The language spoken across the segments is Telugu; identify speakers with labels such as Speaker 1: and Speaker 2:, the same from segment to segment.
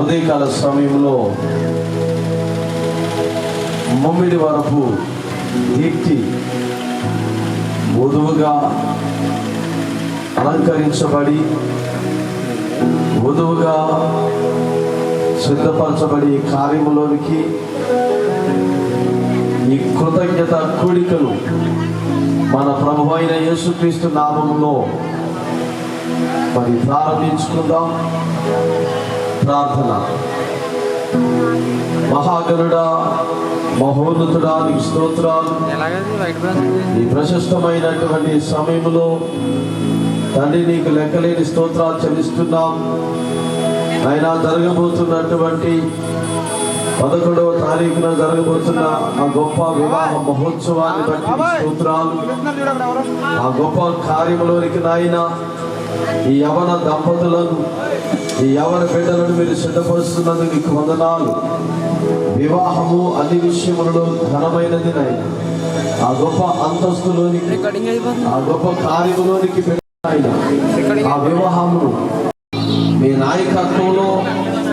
Speaker 1: ఉదయకాల సమయంలో ముమ్మిడి వరపు దీప్తి వధువుగా అలంకరించబడి వధువుగా సిద్ధపరచబడి కార్యములోనికి ఈ కృతజ్ఞత కూడికలు మన ప్రభు అయిన యేసుక్రీస్తు నామములో మరి ప్రారంభించుకుందాం. ప్రార్థన. మహాగణుడా, మహోన్నతుడా, నీకు స్తోత్రాలు. ఈ ప్రశస్తమైనటువంటి సమయంలో తండ్రి నీకు లెక్కలేని స్తోత్రాలు చెల్లిస్తున్నాం. అయినా జరగబోతున్నటువంటి 11వ తారీఖున జరగబోతున్న ఆ గొప్ప వివాహ మహోత్సవాన్ని బట్టి స్తోత్రాలు. ఆ గొప్ప కార్యములోనికి నాయన ఈ యవన దంపతులను, ఈ యవన బిడ్డలను మీరు సిద్ధపరుస్తున్నందుకు నీకు వందనాలు. వివాహము అన్ని విషయములలో ఘనమైనది నాయన. ఆ గొప్ప అంతస్తులోనికి, ఆ గొప్ప కార్యములోనికి ఆయన ఆ వివాహమును మీ నాయకత్వంలో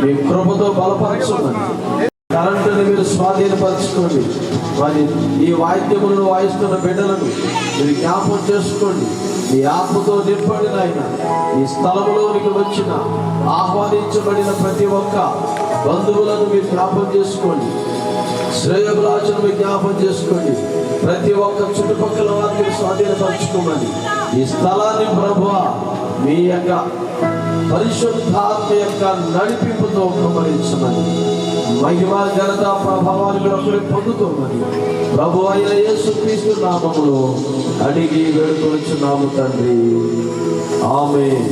Speaker 1: మీ కృపతో బలపరచుకోండి. కరెంటును మీరు స్వాధీనపరచుకోండి. మరి ఈ వాయిద్యములను వాయిస్తున్న బిడ్డలను మీరు జ్ఞాపకం చేసుకోండి. మీ ఆత్మతో నింపండి నాయన. ఈ స్థలంలోనికి వచ్చిన ఆహ్వానించబడిన ప్రతి ఒక్క బంధువులను మీరు జ్ఞాపకం చేసుకోండి. శ్రేయోభిలాషులను మీరు జ్ఞాపకం చేసుకోండి. ప్రతి ఒక్క చుట్టుపక్కల వారిని స్వాధీనపరచుకోమని ఈ స్థలాన్ని ప్రభువా మీ యొక్క పరిశుద్ధాత్మ యొక్క నడిపింపుతో గమనించమని మహిమ ఘనత ప్రభావాన్ని కూడా పొందుకోమని ప్రభు అయిన యేసుక్రీస్తు నామములో అడిగి వేడుకొనుచున్నాము తండ్రి. ఆమేన్.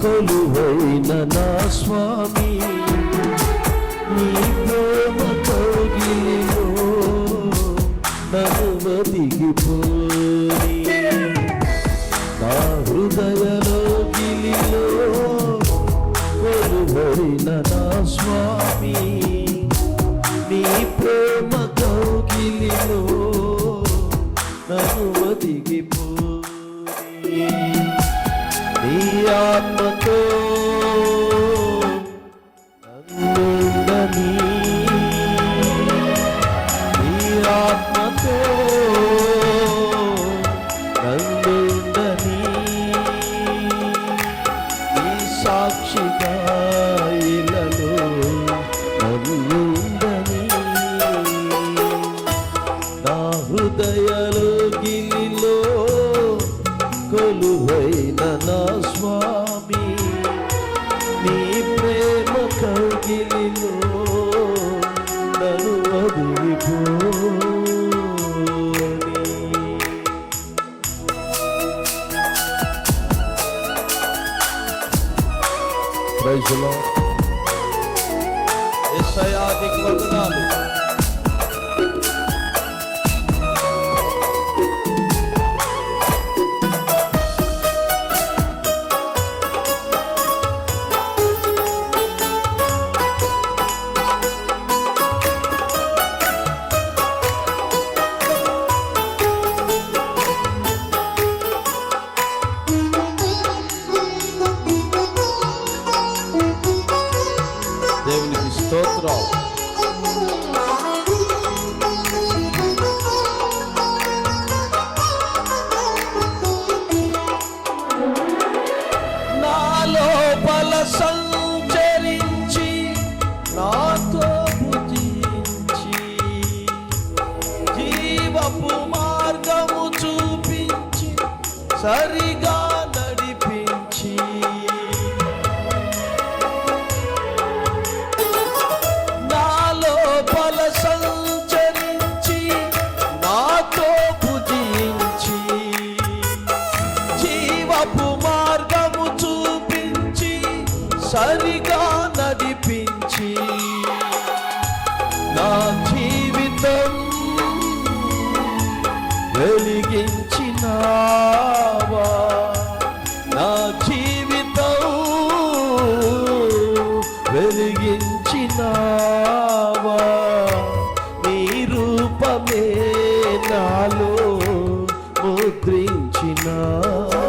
Speaker 2: కొలువైన నా స్వామి నీ ప్రేమ కౌగిలిలో నన్ను వదిగిపోని, నా హృదయలో గిలిలో కొలువైన నా స్వామి నీ ప్రేమ కౌగిలిలో నన్ను వదిగిపోని, నీ ఆత్మతో నన్నుండని, నీ ఆత్మతో నన్నుండని, నీ సాక్షిగా ఇలలో నన్నుండని, నా హృదయలో గిలిలో కొలువైన నా స్వామి నీ ప్రేమ కౌగిలిలో నన్ను వదిలిపోని. Praise the Lord. యేసయ్యా నీకు వందనాలు. దేవునికి స్తోత్రం. నా లోపల సంచరించి నాతో భుజించి జీవపు మార్గము చూపించి సరిగా నడిపించి నాలో బల సంచరించి నాతో భుజించి జీవపు మార్గము చూపించి సరిగా నడిపించి నా జీవితం వెలిగించినావా, నా జీవితం వెలిగించినావా, నీ రూపమే నాలో ముద్రించినావా.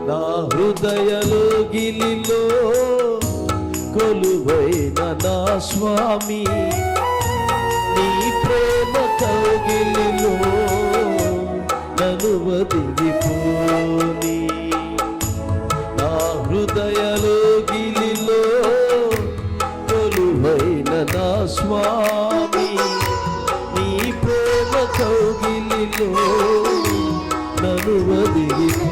Speaker 2: నా హృదయలో గిలిలో కొలువైన నా స్వామి, నీ ప్రేమ కౌగిలిలో నన్ను వదిలిపోని. నా హృదయలో గిలిలో కొలువైన నా స్వామి, నీ ప్రేమ కౌగిలిలో నన్ను వదిలిపోని.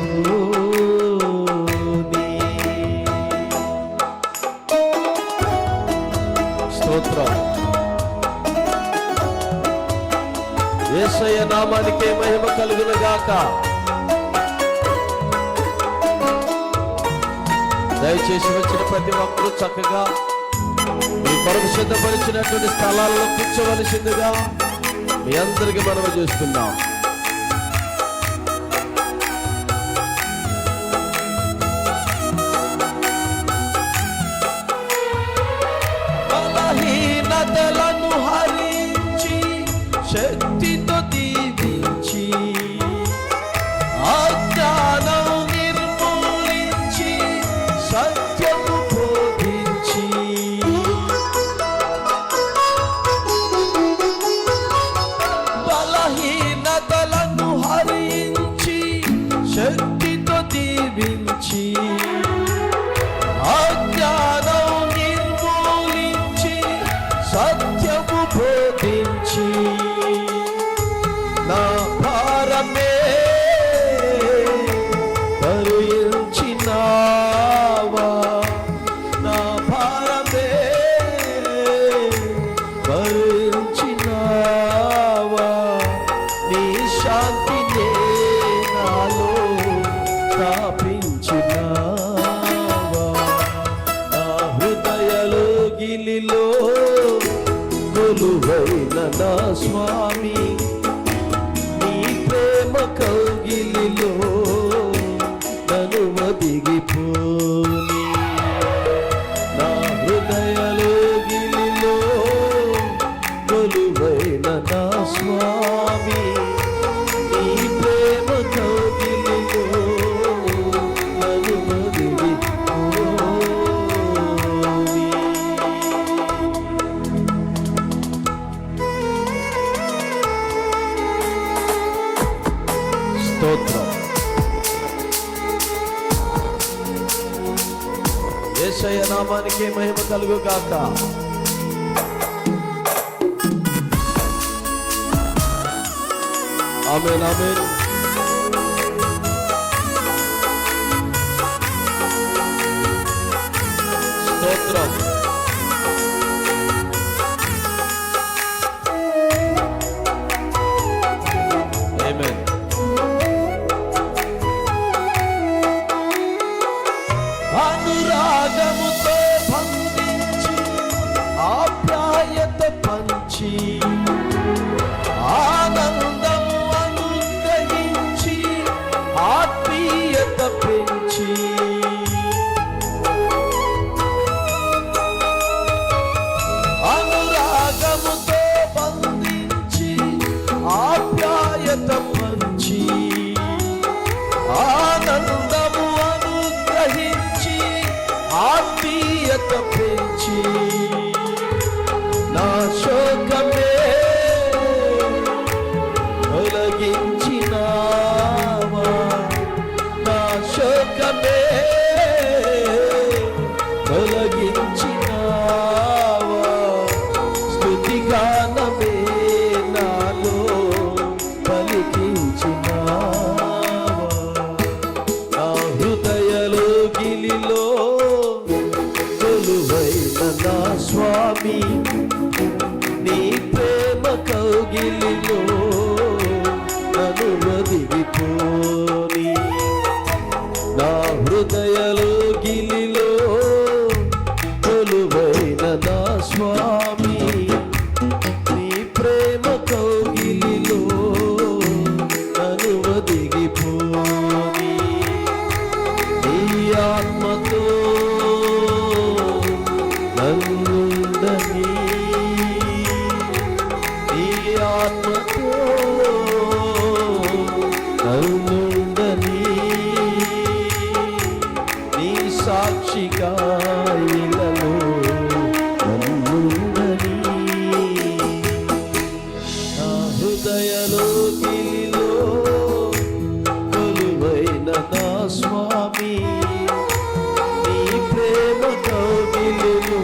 Speaker 2: స్తోత్రం. యేసయ్య నామానికే మహిమ కలుగును గాక. దయచేసి వచ్చిన ప్రతి ఒక్కరూ చక్కగా మీ కొరకు సిద్ధపరిచినటువంటి స్థలాల్లో కూర్చోవలసిందిగా మీ అందరికీ మనవి చేస్తున్నాం. బలహీనతలను హరించి శక్తితో దీవించి అజ్ఞానం నిర్మూలించి సత్యము బోధించి బలహీనతలను హరించి శక్తితో దీవించి అజ్ఞానం నిర్మూలించి సత్యము బోధించి నా భారమే భరించినావా, నా భారమే భరించినావా, నీ శాంతినే నాలో స్థాపించినావా. నా హృదయలో గిలిలో కొలువైన నా స్వామి, నీ ప్రేమ కౌగిలిలో నన్ను వదిలిపోని. నా హృదయలో గిలిలో కొలువైన నా స్వామి, నీ ప్రేమ కౌగిలిలో నన్ను వదిలిపోని. స్తోత్రం. యేసయ్య నామానికి మహిమ కలుగు గాక. ఆమేన్, ఆమేన్. స్తోత్రం. ఆమేన్. అనురాగముతో బంధించి ఆప్యాయత పంచి ఆనందము అనుగ్రహించి ఆత్మీయత పెంచి అనురాగముతో బంధించి ఆప్యాయత పంచి ఆనందము అనుగ్రహించి ఆత్మీయత పోని. నా హృదయలో గిలిలో కొలువైన నా స్వామి, నీ ప్రేమ కౌగిలిలో నన్ను ఒదిగిపోని. నీ ఆత్మతో నన్నుండని, నీ ఆత్మతో నన్నుండని, నీ సాక్షిగా ఇలలో నన్నుండని. నా హృదయలో గిలిలో కొలువైన నా స్వామి, నీ ప్రేమ కౌగిలిలో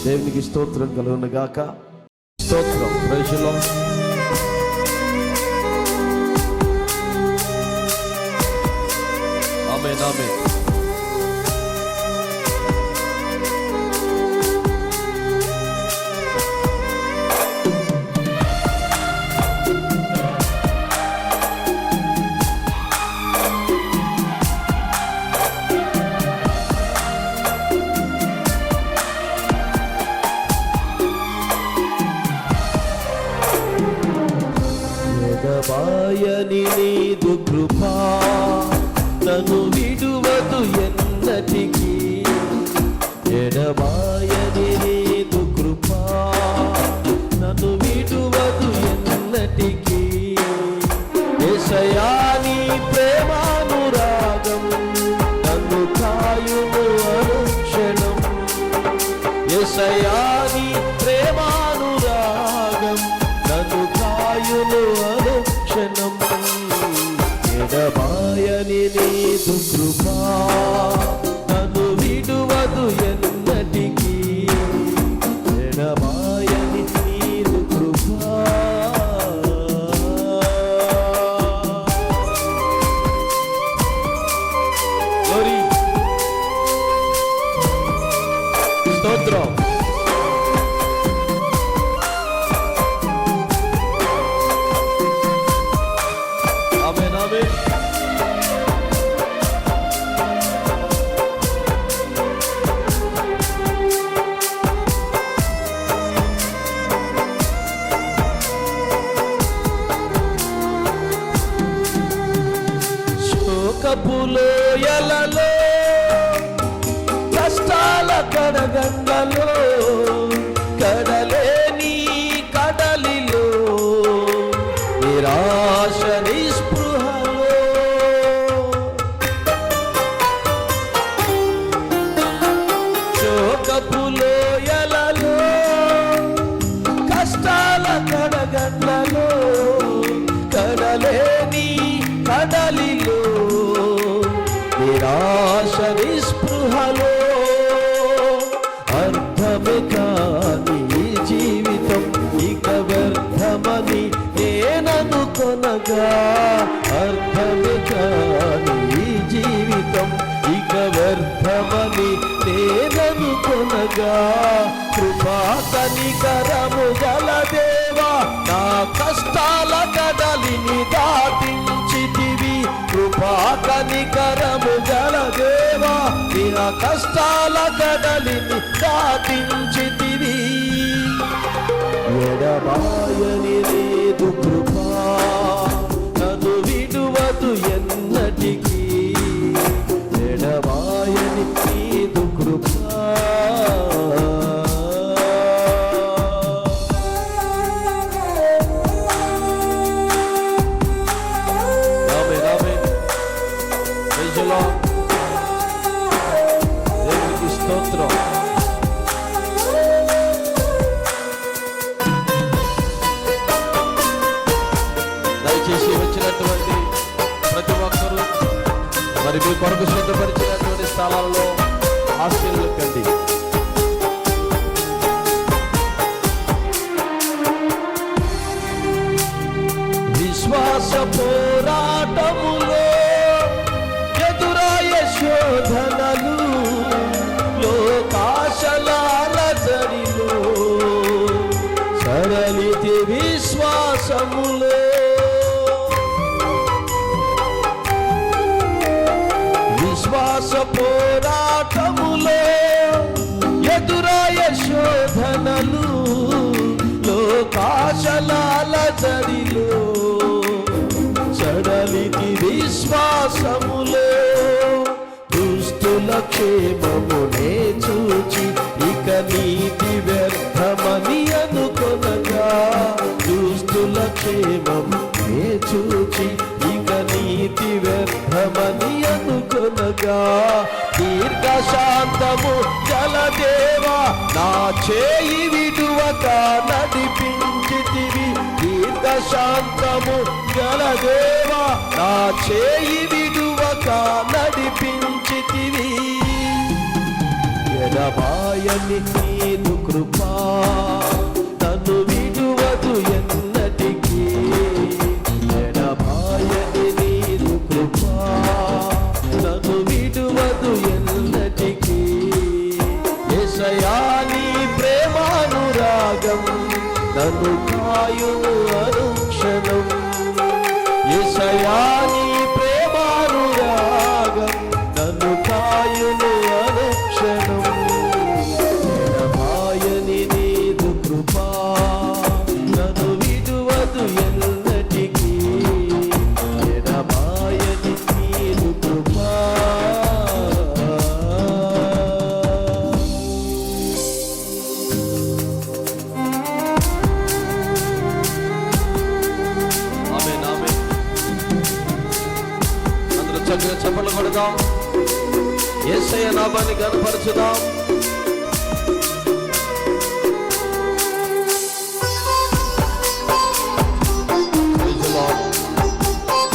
Speaker 2: దేవునికి స్తోత్రం కలుగును గాక. స్తోత్రం. Praise the Lord. ఆమేన్ ఆమేన్. ఎడబాయని నీదు కృపా నన్ను విడువదు ఎన్నటికీ. ఎడబాయని నీదు కృపా నన్ను విడువదు ఎన్నటికీ. యేసయ్యా నీ ప్రేమానురాగం నన్ను కాయును అనుక్షణం. యేసయ్యా నీ ప్రేమానురాగం నన్ను కాయును అనుక్షణం. ఎడబాయని నీదు కృపా నన్ను విడువదు ఎన్నటికీ. ఎడబాయని నీదు కృపా. గ్లోరీ. స్తోత్రం. ఆమేన్ ఆమేన్. శోకపు లోయలలో కష్టాల కడగండ్లలో కడలేని కడలిలో నిరాశ నిస్పృహలో శోకపు లోయలలో కష్టాల కడగండ్లలో కడలేని కడలిలో నిరాశ నిస్పృహలో అర్థమే కాని జీవితం ఇక వ్యర్థమని నేననుకొనగా. అర్థమే కాని జీవితం ఇక వ్యర్థమని నేననుకొనగా. కృపా కనికరము గల దేవా నా కష్టాల కడలిని దాటించితివి. కృపా కనికరము గల దేవా నా కష్టాల కడలిని దాటించితివి. ఎడబాయని నీదు కృపా నన్ను విడువదు ఎన్నటికీ. ఎడబాయని నీదు కృపా. ఆమేన్ ఆమేన్. Praise the Lord. దేవునికి స్తోత్రం. దయచేసి వచ్చినటువంటి ప్రతి ఒక్కరూ మరి మీ కొరకు సిద్ధపరిచినటువంటి స్థలాలలో ఆశీర్వదించండి. విశ్వాస పోరాటములో ఎదురాయ శోధనలు ఆశల అలజడిలో సడలితి విశ్వాసములో దుష్టుల క్షేమమునే చూచి ఇక నీతి వ్యర్థమని అనుకొనగా దుష్టుల క్షేమమునే చూచి ఇక నీతి వ్యర్థమని అనుకొనగా దీర్ఘశాంతము జలదేవా నా చేయి విడువక నడిపించితివి దీర్ఘశాంతము జలదేవా నా చేయి విడువక నడిపించితివి ఎడబాయని నీదు కృపా నన్ను విడువదు ఎన్నటికీ ఎడబాయని నీదు కృపా నన్ను విడువదు ఎన్నటికీ యేసయ్యా నీ ప్రేమానురాగం నన్ను కాయును అనుక్షణం యేసయ్యా నీ ప్రేమానురాగం నన్ను కాయును అనుక్షణం ఎడబాయని నీదు కృపా నన్ను విడువదు ఎన్నటికీ ఎడబాయని నీదు కృపా ఆమేన్ ఆమేన్ అందరూ చక్కగా చప్పట్లు కొడదాం యేసయ్య నామాన్ని ఘనపరచుదాం Praise the Lord.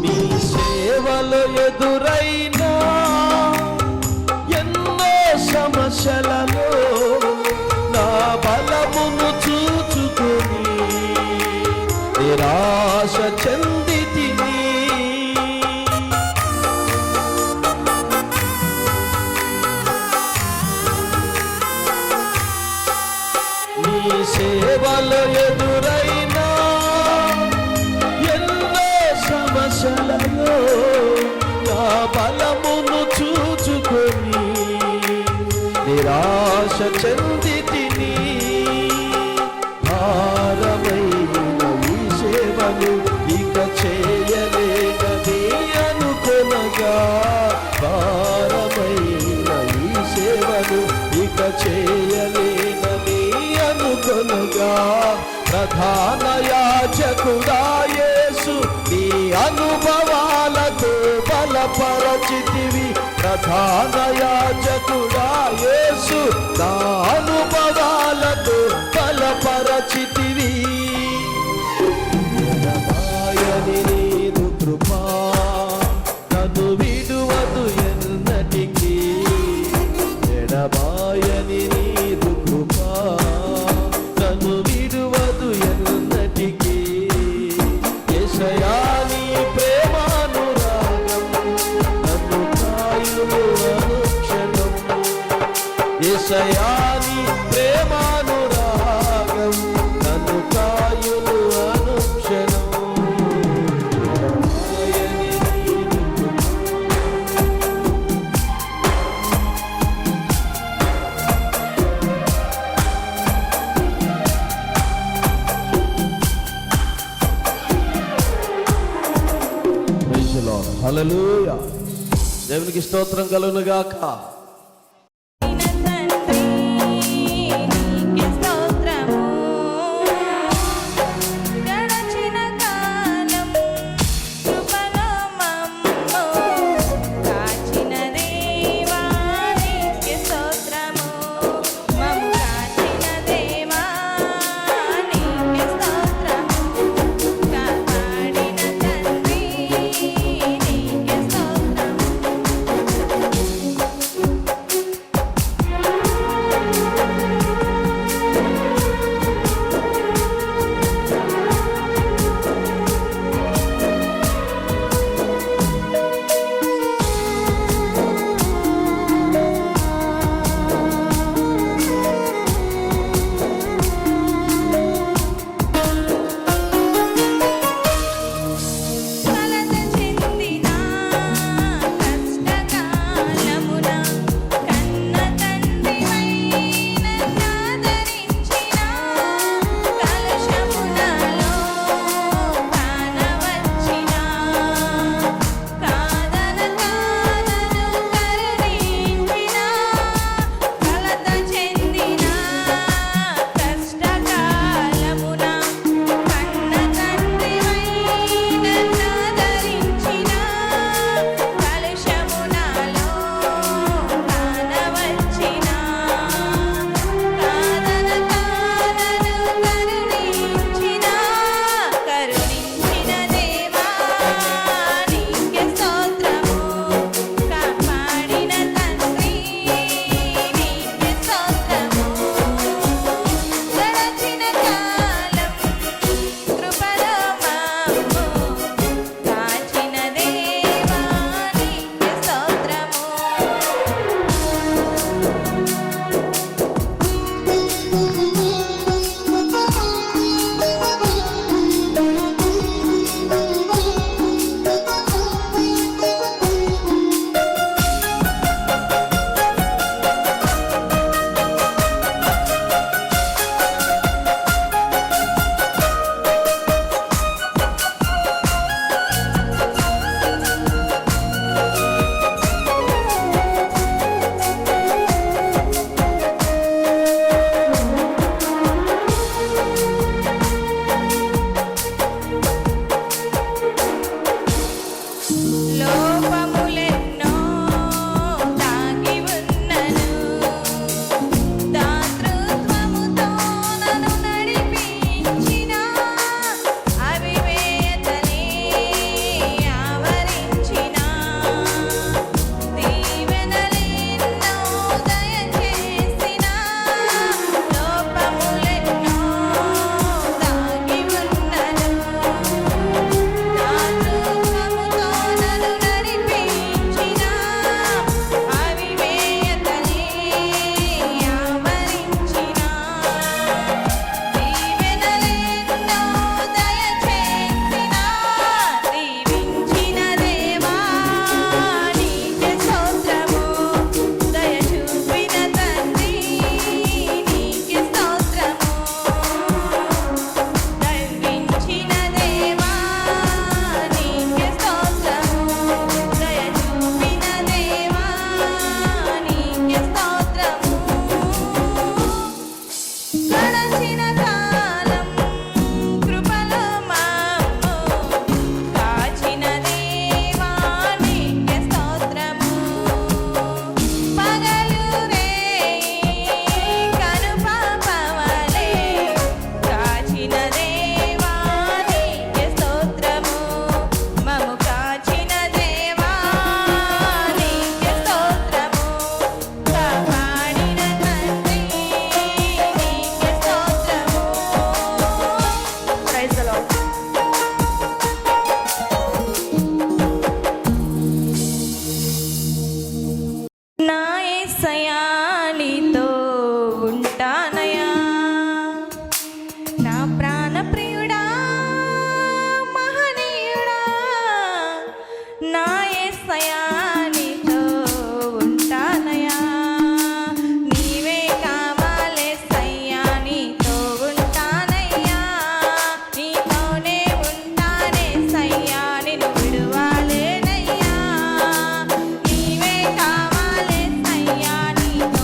Speaker 2: మీ సేవలో ఎదురైనా ఎన్నో సమస్యలలో నా బలమును చూచుకొని నిరాశ చెందితిని నీ సేవలో ఎదురైనా ఎన్నో సమస్యలలో నా బలమును చూచుకొని నిరాశ చెందితిని భారమైన ఈ సేవను ఇక చేయలేనని అనుకొనగా భారమైన ఈ సేవను ఇక చేయలేనని అనుకొనగా ప్రధాన యాజకుడా యేసు నీ అనుభవాలతో బలపరచితివి ప్రధాన యాజకుడా యేసు నా అనుభవాలతో బలపరచితివి ఎడబాయని నీదు కృపా నన్ను విడువదు ఎన్నటికీ ఎడబాయని నీదు కృపా నన్ను విడువదు ఎన్నటికీ యేసయ్యా నీ ప్రేమానురాగం నన్ను కాయును అనుక్షణం యేసయ్యా నీ ప్రేమానురాగం నన్ను కాయును అనుక్షణం ఎడబాయని నీదు కృపా Praise the Lord. Hallelujah. దేవునికి స్తోత్రం కలుగును గాక
Speaker 3: యేసయ్యా నీతో ఉంటానయ్యా నా ప్రాణ ప్రియుడా మహనీయుడా నా యేసయ్యా నీతో ఉంటానయ్యా నీవే కావాలేసయ్యా నీతో ఉంటానయ్యా నీతోనే ఉంటానేసయ్యా నిన్ను విడువాలేనయ్యా నీవే కావాలేసయ్యా నీతో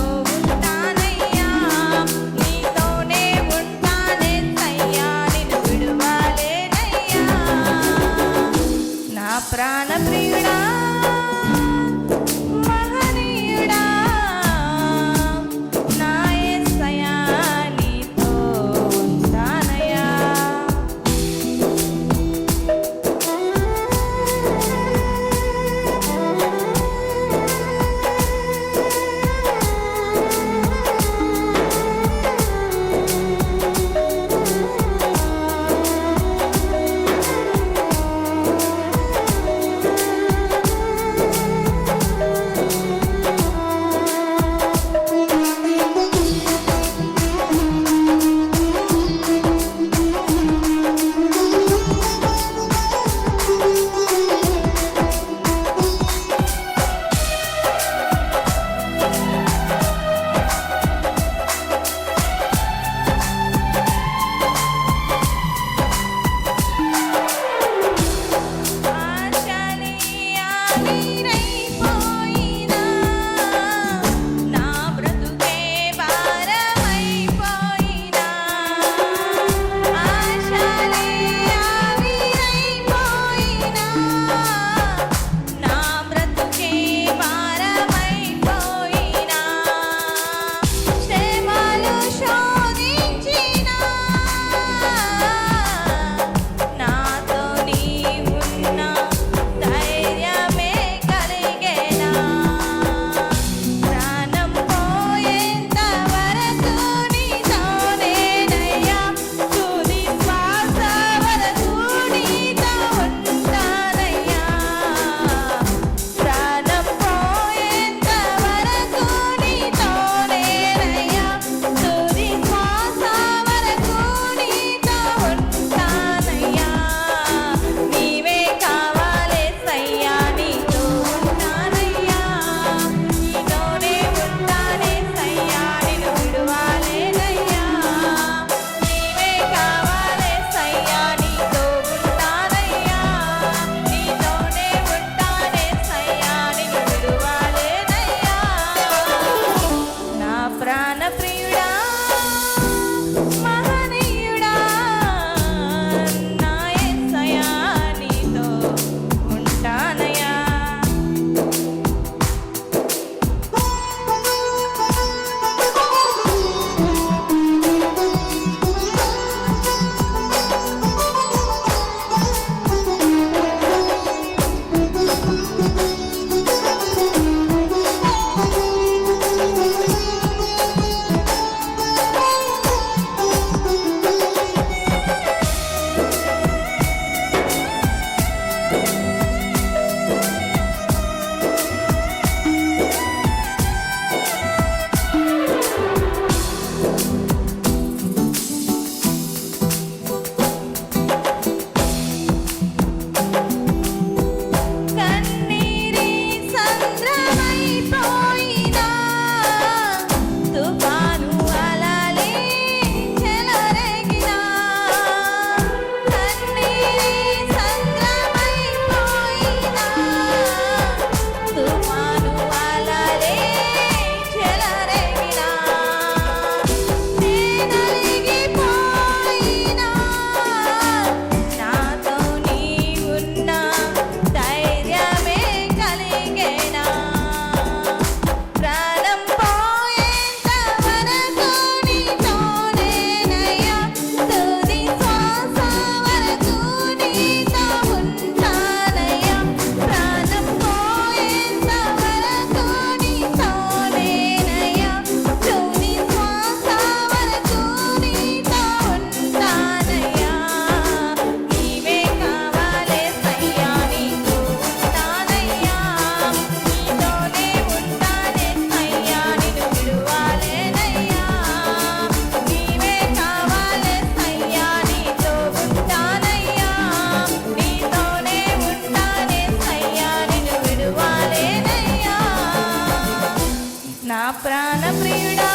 Speaker 3: ప్రాణప్రియుడా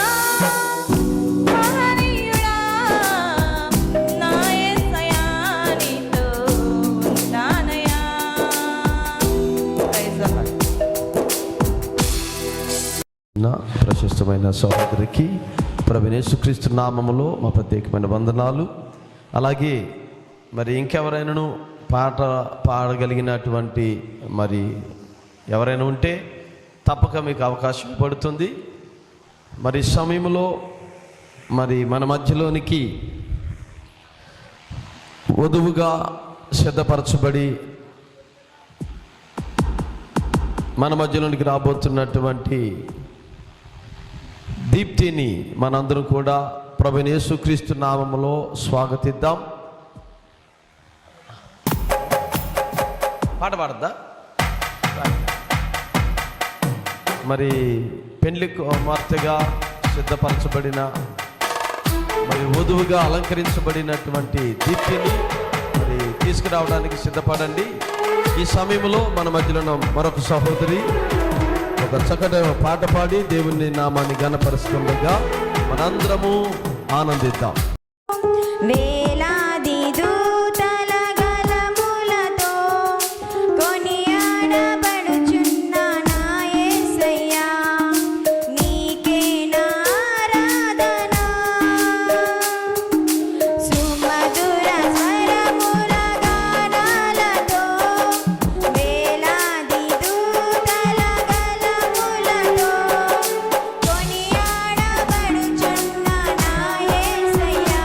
Speaker 3: మహనీయుడా నా యేసయ్యా నీతో ఉంటానయ్యా. Praise the lord.
Speaker 2: నా ప్రశస్తమైన సహోదరికి ప్రభువైన యేసుక్రీస్తు నామములో మా ప్రత్యేకమైన వందనాలు. అలాగే మరి ఇంకెవరైనాను పాట పాడగలిగినటువంటి మరి ఎవరైనా ఉంటే తప్పక మీకు అవకాశం పడుతుంది. మరి సమయంలో మరి మన మధ్యలోనికి వధువుగా సిద్ధపరచబడి మన మధ్యలోనికి రాబోతున్నటువంటి దీప్తిని మనందరం కూడా ప్రభువైన యేసుక్రీస్తు నామములో స్వాగతిద్దాం. పాట పాడద్దా? మరి పెండ్లి కుమార్తెగా సిద్ధపరచబడిన మరి వధువుగా అలంకరించబడినటువంటి దీప్తిని మరి తీసుకురావడానికి సిద్ధపడండి. ఈ సమయంలో మన మధ్యలో ఉన్న మరొక సహోదరి ఒక చక్కటి పాట పాడి దేవుని నామాన్ని ఘనపరుస్తుండగా మనందరము ఆనందిద్దాం.
Speaker 3: వేలాది దూతల గళములతో కొనియాడబడుచున్న నా యేసయ్యా నీకే నా ఆరాధన. సుమధుర స్వరముల గానాలతో వేలాది దూతల గళములతో కొనియాడబడుచున్న నా యేసయ్యా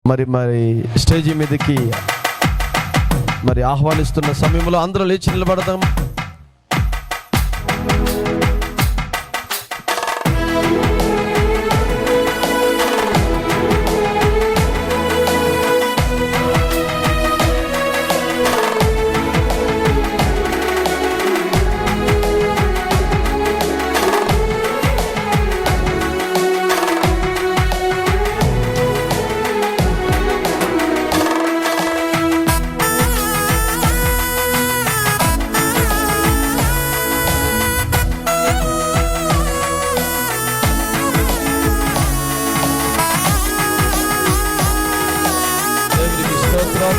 Speaker 2: మరి స్టేజీ మీదకి మరి ఆహ్వానిస్తున్న సమయంలో అందరూ లేచి నిలబడదాం. దేవునికి స్తోత్రం.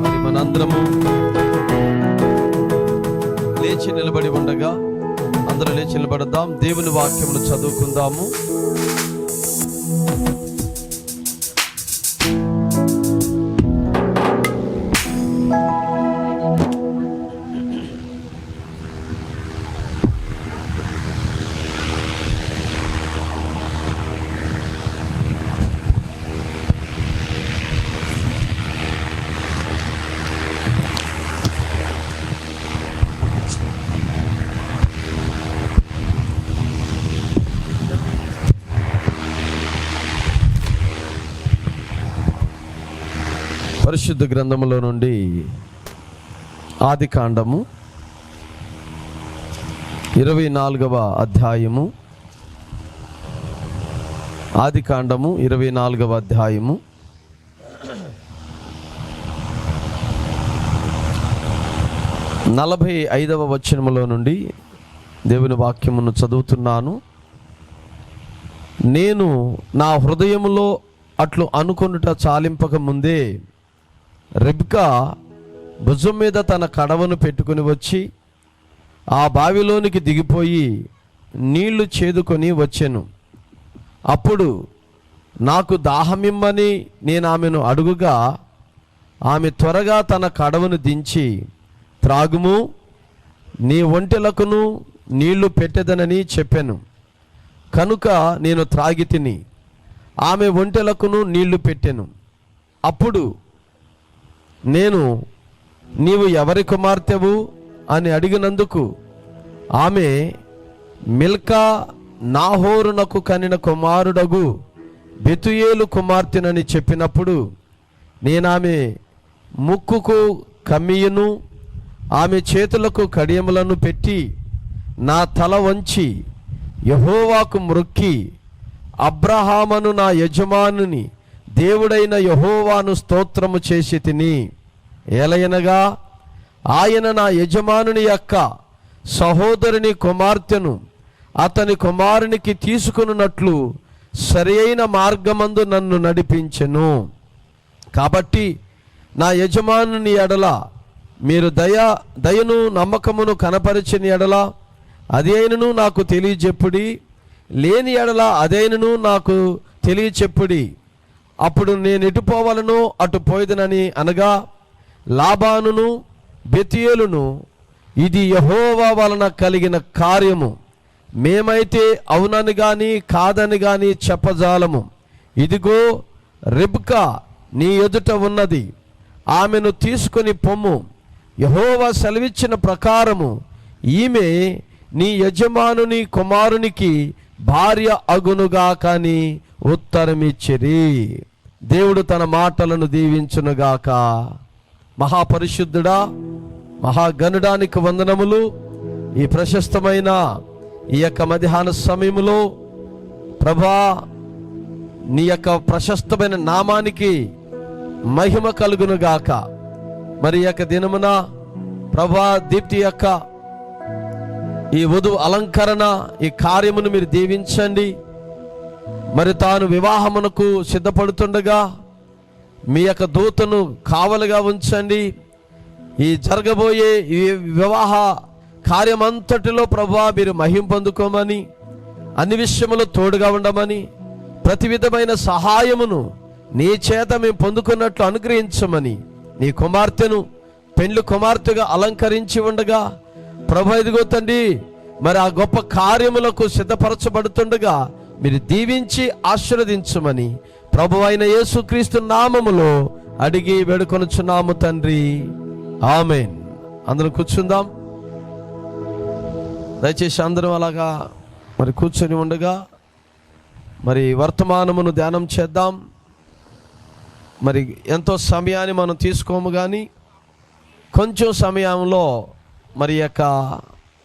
Speaker 2: మరి మనందరము లేచి నిలబడి ఉండగా అందరూ లేచి నిలబడదాం. దేవుని వాక్యమును చదువుకుందాము. పరిశుద్ధ గ్రంథములో నుండి ఆదికాండము 24వ అధ్యాయము. ఆదికాండము 24వ అధ్యాయము 45వ వచనములో నుండి దేవుని వాక్యమును చదువుతున్నాను. నేను నా హృదయములో అట్లు అనుకొనుట చాలింపక ముందే రెబ్కా భుజం మీద తన కడవను పెట్టుకుని వచ్చి ఆ బావిలోనికి దిగిపోయి నీళ్లు చేదుకొని వచ్చెను. అప్పుడు నాకు దాహమిమ్మని నేను ఆమెను అడుగుగా ఆమె త్వరగా తన కడవను దించి త్రాగుము, నీ ఒంటెలకును నీళ్లు పెట్టెదనని చెప్పెను. కనుక నేను త్రాగి తిని ఆమె ఒంటెలకును నీళ్లు పెట్టెను. అప్పుడు నేను, నీవు ఎవరి కుమార్తెవు అని అడిగినందుకు ఆమె, మిల్కా నాహోరునకు కనిన కుమారుడగు బెతుయేలు కుమార్తెనని చెప్పినప్పుడు నేనామె ముక్కుకు కమ్మియును ఆమె చేతులకు కడియములను పెట్టి నా తల వంచి యెహోవాకు మ్రొక్కి అబ్రహామును నా యజమానుని దేవుడైన యెహోవాను స్తోత్రము చేసి తిని, ఏలయనగా ఆయన నా యజమానుని యొక్క సహోదరుని కుమార్తెను అతని కుమారునికి తీసుకున్నట్లు సరి అయిన మార్గమందు నన్ను నడిపించెను. కాబట్టి నా యజమానుని ఎడల మీరు దయను నమ్మకమును కనపరిచిన ఎడల అదేనను నాకు తెలియచెప్పుడి, లేని ఎడల అదేనను నాకు తెలియచెప్పుడి. అప్పుడు నేను ఎటు పోవాలనో అటు పోయేదనని అనగా లాబానును బెతుయేలును, ఇది యెహోవా వలన కలిగిన కార్యము, మేమైతే అవునని గాని కాదని గాని చెప్పజాలము. ఇదిగో రెబ్కా నీ ఎదుట ఉన్నది, ఆమెను తీసుకొని పొమ్ము. యెహోవా సెలవిచ్చిన ప్రకారము ఈమె నీ యజమానుని కుమారునికి భార్య అగునుగా కాని ఉత్తరమిచ్చిరి. దేవుడు తన మాటలను దీవించునుగాక. మహాపరిశుద్ధుడా, మహాగణుడానికి వందనములు. ఈ ప్రశస్తమైన ఈ యొక్క మధ్యాహ్న సమయములో ప్రభా, నీ యొక్క ప్రశస్తమైన నామానికి మహిమ కలుగునుగాక. మరి ఈ యొక్క దినమున ప్రభా, దీప్తి యొక్క ఈ వధువు అలంకరణ ఈ కార్యమును మీరు దీవించండి. మరి తాను వివాహమునకు సిద్ధపడుతుండగా మీ యొక్క దూతను కావలిగా ఉంచండి. ఈ జరగబోయే ఈ వివాహ కార్యమంతటిలో ప్రభువా మీరు మహిమ పొందుకోమని, అన్ని విషయములో తోడుగా ఉండమని, ప్రతి విధమైన సహాయమును నీ చేత మేము పొందుకున్నట్లు అనుగ్రహించమని నీ కుమార్తెను పెండ్లి కుమార్తెగా అలంకరించి ఉండగా ప్రభు ఇదిగో తండ్రి మరి ఆ గొప్ప కార్యములకు సిద్ధపరచబడుతుండగా మీరు దీవించి ఆశీర్వదించమని ప్రభు అయిన యేసుక్రీస్తు నామములో అడిగి వేడుకొనుచున్నాము తండ్రి, ఆమేన్. అందరం కూర్చుందాం. దయచేసి అందరం అలాగా మరి కూర్చొని ఉండగా మరి వర్తమానమును ధ్యానం చేద్దాం. మరి ఎంతో సమయాన్ని మనం తీసుకోము, కానీ కొంచెం సమయంలో మరి యొక్క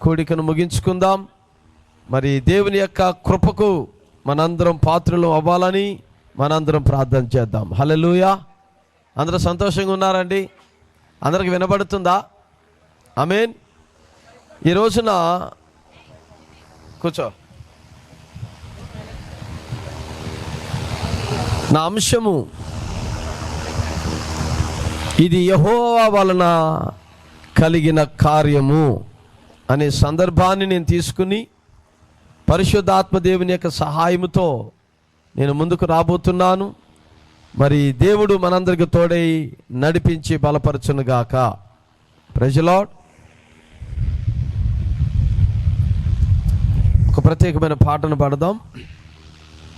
Speaker 2: కూడికను ముగించుకుందాం. మరి దేవుని యొక్క కృపకు మనందరం పాత్రలు అవ్వాలని మనందరం ప్రార్థన చేద్దాం. హల్లెలూయా. అందరూ సంతోషంగా ఉన్నారండి? అందరికి వినబడుతుందా? ఆమేన్. ఈ రోజున కూర్చో. నా అంశము ఇది యెహోవా వలన కలిగిన కార్యము అనే సందర్భాన్ని నేను తీసుకుని పరిశుద్ధాత్మ దేవుని యొక్క సహాయముతో నేను ముందుకు రాబోతున్నాను. మరి దేవుడు మనందరికి తోడై నడిపించి బలపరచునుగాక. Praise the lord. ఒక ప్రత్యేకమైన పాటను పాడదాం.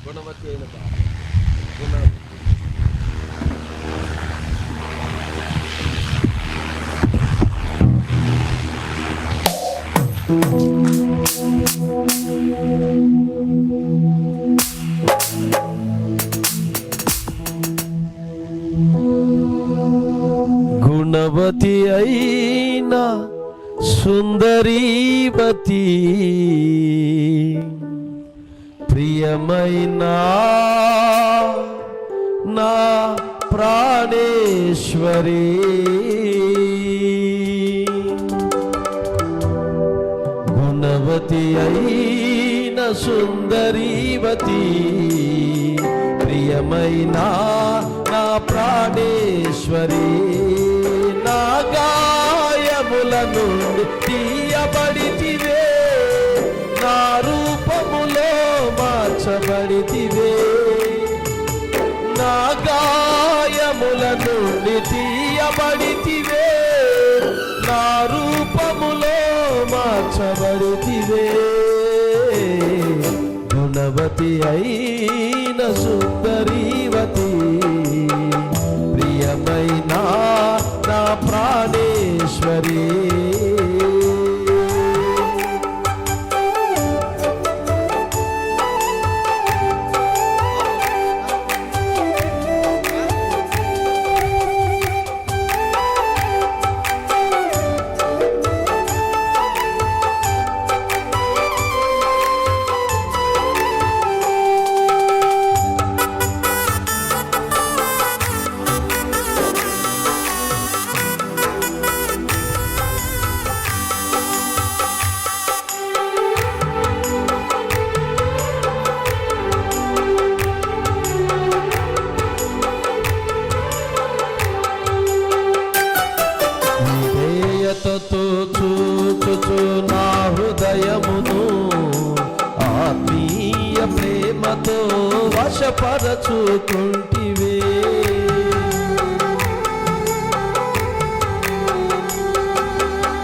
Speaker 2: గుణవతి అయిన గుణవతి అయిన సుందరీవతి ప్రియమైన నా ప్రాణేశ్వరి గుణవతి అయిన సుందరీవతి ప్రియమైన నా ప్రాణేశ్వరి నా గాయముల నుండి తీయబడితివే నా రూపములో మార్చబడితివే నా గాయముల నుండి తీయబడితివే నా రూపములో మార్చబడితివే గుణవతి అయిన సుందరీవతి ప్రియమైన నా ప్రాణేశ్వరి విధేయతతో చూచుచు నా హృదయమును ఆత్మీయ ప్రేమతో వశపరచుకుంటివే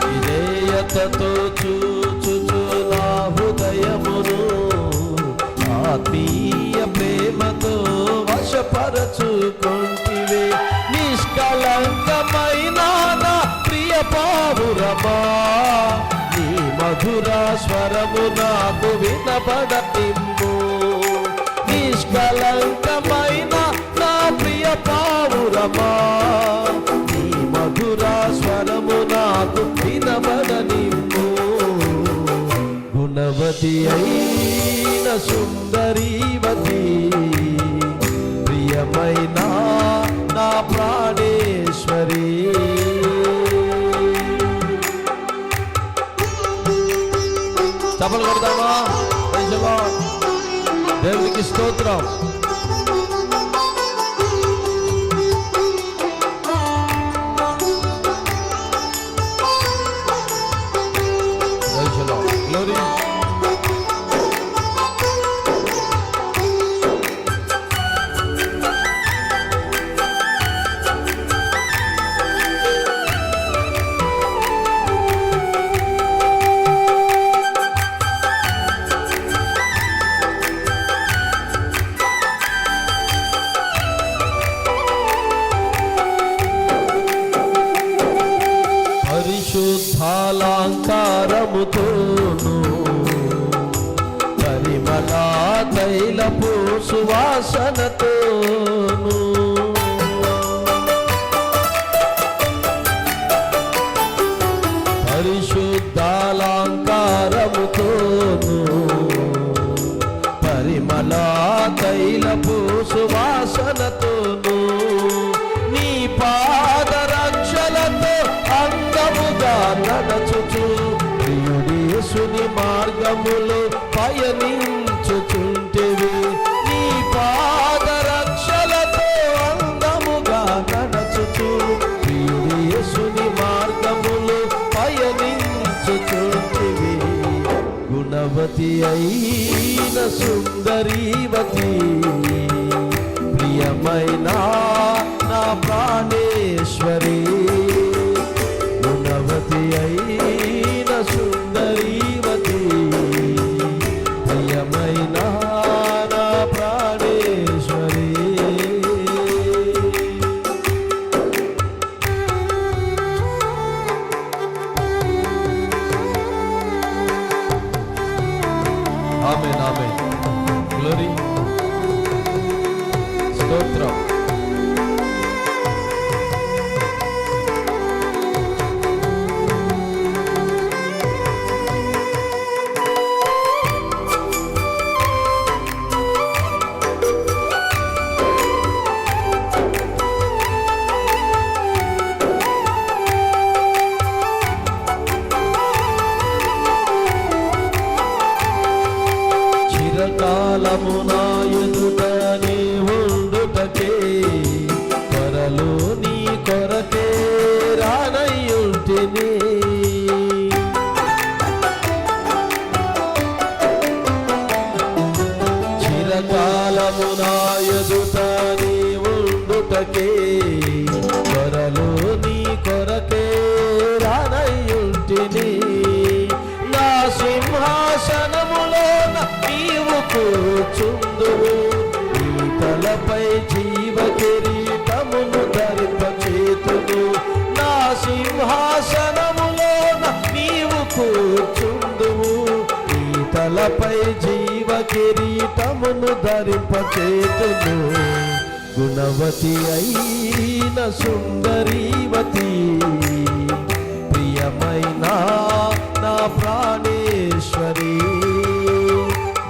Speaker 2: విధేయతతో చూచుచు నా హృదయమును ఆత్మీయ ప్రేమతో వశపరచుకుంటివే నిష్కలంకమైన నా ప్రియ పావురమా నీ మధుర స్వరము నాకు వినబడనిమ్ము నిష్కలంకమైన నా ప్రియ పావురమా నీ మధుర స్వరము నాకు వినబడనిమ్ము గుణవతి అయిన సుందరీవతి ప్రియమైన నా ప్రాణేశ్వరి చప్పలు కొడతామా? దేవునికి నామానికి స్తోత్రం. Glory. పరిశుద్ధాలంకారముతోను పరిమళ తైలపు సువాసనతోను పరిశుద్ధాలంకారముతోను పరిమళ తైలపు సువాసనతోను నీ పాదరక్షలతో అందముగా నడచుచు ప్రియుడి యేసుని మార్గములో పయనించుచుంటివి. నీ పాదరక్షలతో అందముగా నడచుచు ప్రియుడి యేసుని మార్గములో పయనించుచుంటివి. గుణవతి అయిన సుందరీవతి ప్రియమైన నా ప్రాణేశ్వరి, గుణవతి అయిన సుందరీవతి ప్రియమైన నా ప్రాణేశ్వరి. ఆమేన్ ఆమేన్. గ్లోరీ. స్తోత్రం. చిరకాలము నా ఎదుట నీ ఉండుటకే త్వరలో నీ కొరకే రానయ్యుంటిని. చిరకాలము నా ఎదుట నీ ఉండుటకే త్వరలో నీ కొరకే రానయ్యుంటిని. నా సింహాసనములోన నీవు కూర్చుందువు, నీ తలపై జీవ కిరీటమును ధరింపచేతును. నా సింహాసనములోన నీవు కూర్చుందువు, నీ తలపై జీవ కిరీటమును ధరింపచేతును. గుణవతి అయిన సుందరీవతి ప్రియమైన నా ప్రాణేశ్వరి,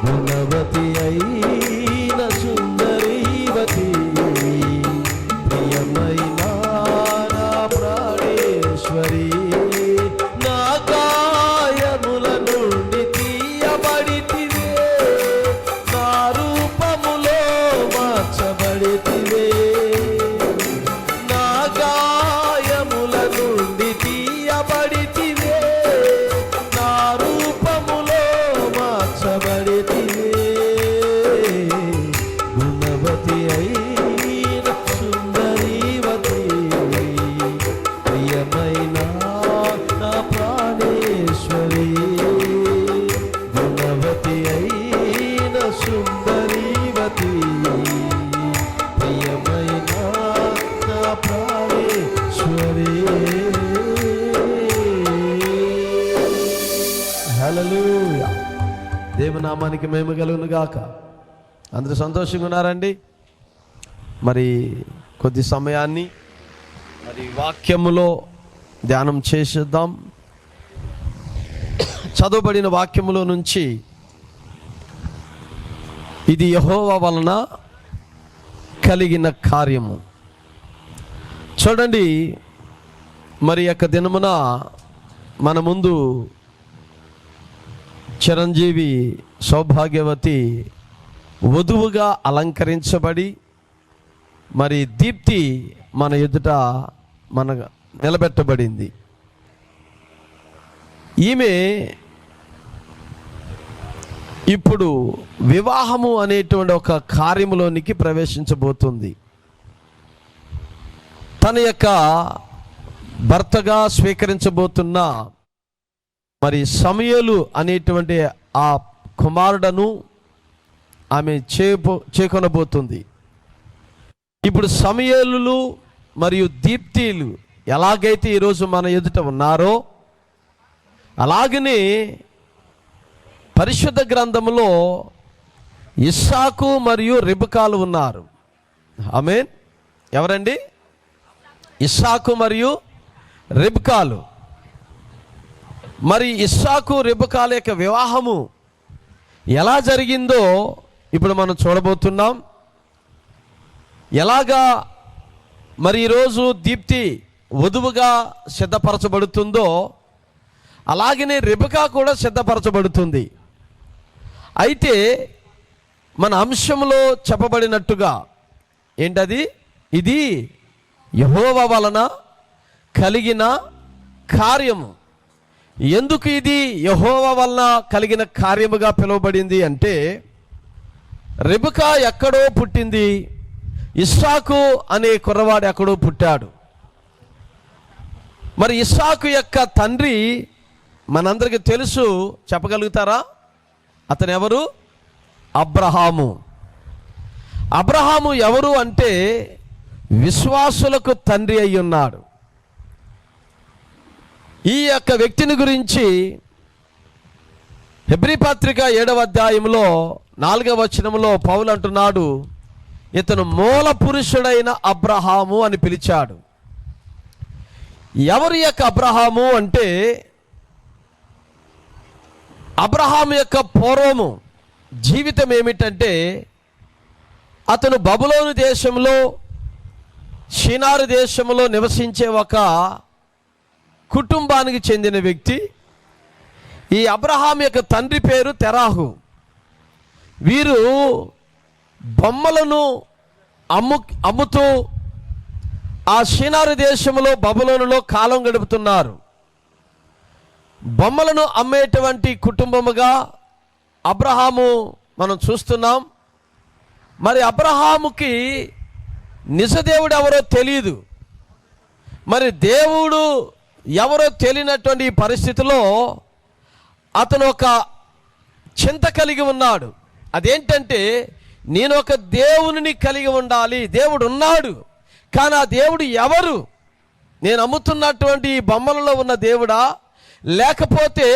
Speaker 2: గుణవతి అయిన సుందరీవతి ప్రియమైన నా ప్రాణేశ్వరి. నా గాయముల నుండి తీయబడితివే, నా రూపములో మార్చబడితివే. నా గాయముల నుండి తీయబడితివే, నా రూపములో మార్చబడితివే. గుణవతి అయిన సుందరీవతి ప్రియమైన నా ప్రాణేశ్వరి, గుణవతి అయిన సుందరీవతి ప్రియమైన నా ప్రాణేశ్వరి. హల్లెలూయా. దేవునామానికి మహిమ కలుగును గాక. అందరూ సంతోషంగా ఉన్నారండి. మరి కొద్ది సమయాన్ని మరి వాక్యములో ధ్యానం చేసేద్దాం. చదవబడిన వాక్యములో నుంచి ఇది యెహోవా వలన కలిగిన కార్యము. చూడండి, మరి యొక్క దినమున మన ముందు చిరంజీవి సౌభాగ్యవతి వధువుగా అలంకరించబడి మరి దీప్తి మన ఎదుట మన నిలబెట్టబడింది. ఈమె ఇప్పుడు వివాహము అనేటువంటి ఒక కార్యములోనికి ప్రవేశించబోతుంది. తన యొక్క భర్తగా స్వీకరించబోతున్న మరి సమూయేలు అనేటువంటి ఆ కుమారుడను ఆమె చేకొనబోతుంది. ఇప్పుడు సమూయేలులు మరియు దీప్తిలు ఎలాగైతే ఈరోజు మన ఎదుట ఉన్నారో అలాగనే పరిశుద్ధ గ్రంథములో ఇస్సాకు మరియు రిబకాలు ఉన్నారు. ఆమేన్. ఎవరండి? ఇస్సాకు మరియు రిబకాలు. మరి ఇస్సాకు రిబకాల యొక్క వివాహము ఎలా జరిగిందో ఇప్పుడు మనం చూడబోతున్నాం. ఎలాగా మరి ఈరోజు దీప్తి వధువుగా సిద్ధపరచబడుతుందో అలాగనే రిబకా కూడా సిద్ధపరచబడుతుంది. అయితే మన అంశంలో చెప్పబడినట్టుగా ఏంటది? ఇది యెహోవా వలన కలిగిన కార్యము. ఎందుకు ఇది యెహోవా వలన కలిగిన కార్యముగా పిలువబడింది అంటే, రిబకా ఎక్కడో పుట్టింది, ఇస్సాకు అనే కుర్రవాడు ఎక్కడో పుట్టాడు. మరి ఇస్సాకు యొక్క తండ్రి మనందరికీ తెలుసు, చెప్పగలుగుతారా? అతను ఎవరు? అబ్రహాము. అబ్రహాము ఎవరు అంటే విశ్వాసులకు తండ్రి అయి ఉన్నాడు. ఈ యొక్క వ్యక్తిని గురించి హెబ్రీ పత్రిక 7వ అధ్యాయంలో 4వ వచనంలో పౌలు అంటున్నాడు, ఇతను మూల పురుషుడైన అబ్రహాము అని పిలిచాడు. ఎవరి యొక్క అబ్రహాము అంటే, అబ్రహాము యొక్క పూర్వము జీవితం ఏమిటంటే, అతను బబులోను దేశంలో షినారు దేశంలో నివసించే ఒక కుటుంబానికి చెందిన వ్యక్తి. ఈ అబ్రహాం యొక్క తండ్రి పేరు తెరాహు. వీరు బొమ్మలను అమ్ముతూ ఆ షినారు దేశంలో బబులోనులో కాలం గడుపుతున్నారు. బొమ్మలను అమ్మేటువంటి కుటుంబముగా అబ్రహాము మనం చూస్తున్నాం. మరి అబ్రహాముకి నిజదేవుడు ఎవరో తెలియదు. మరి దేవుడు ఎవరో తెలియనటువంటి ఈ పరిస్థితిలో అతను ఒక చింత కలిగి ఉన్నాడు. అదేంటంటే, నేను ఒక దేవుని కలిగి ఉండాలి. దేవుడు ఉన్నాడు, కానీ ఆ దేవుడు ఎవరు? నేను అమ్ముతున్నటువంటి ఈ బొమ్మలలో ఉన్న దేవుడా, లేకపోతే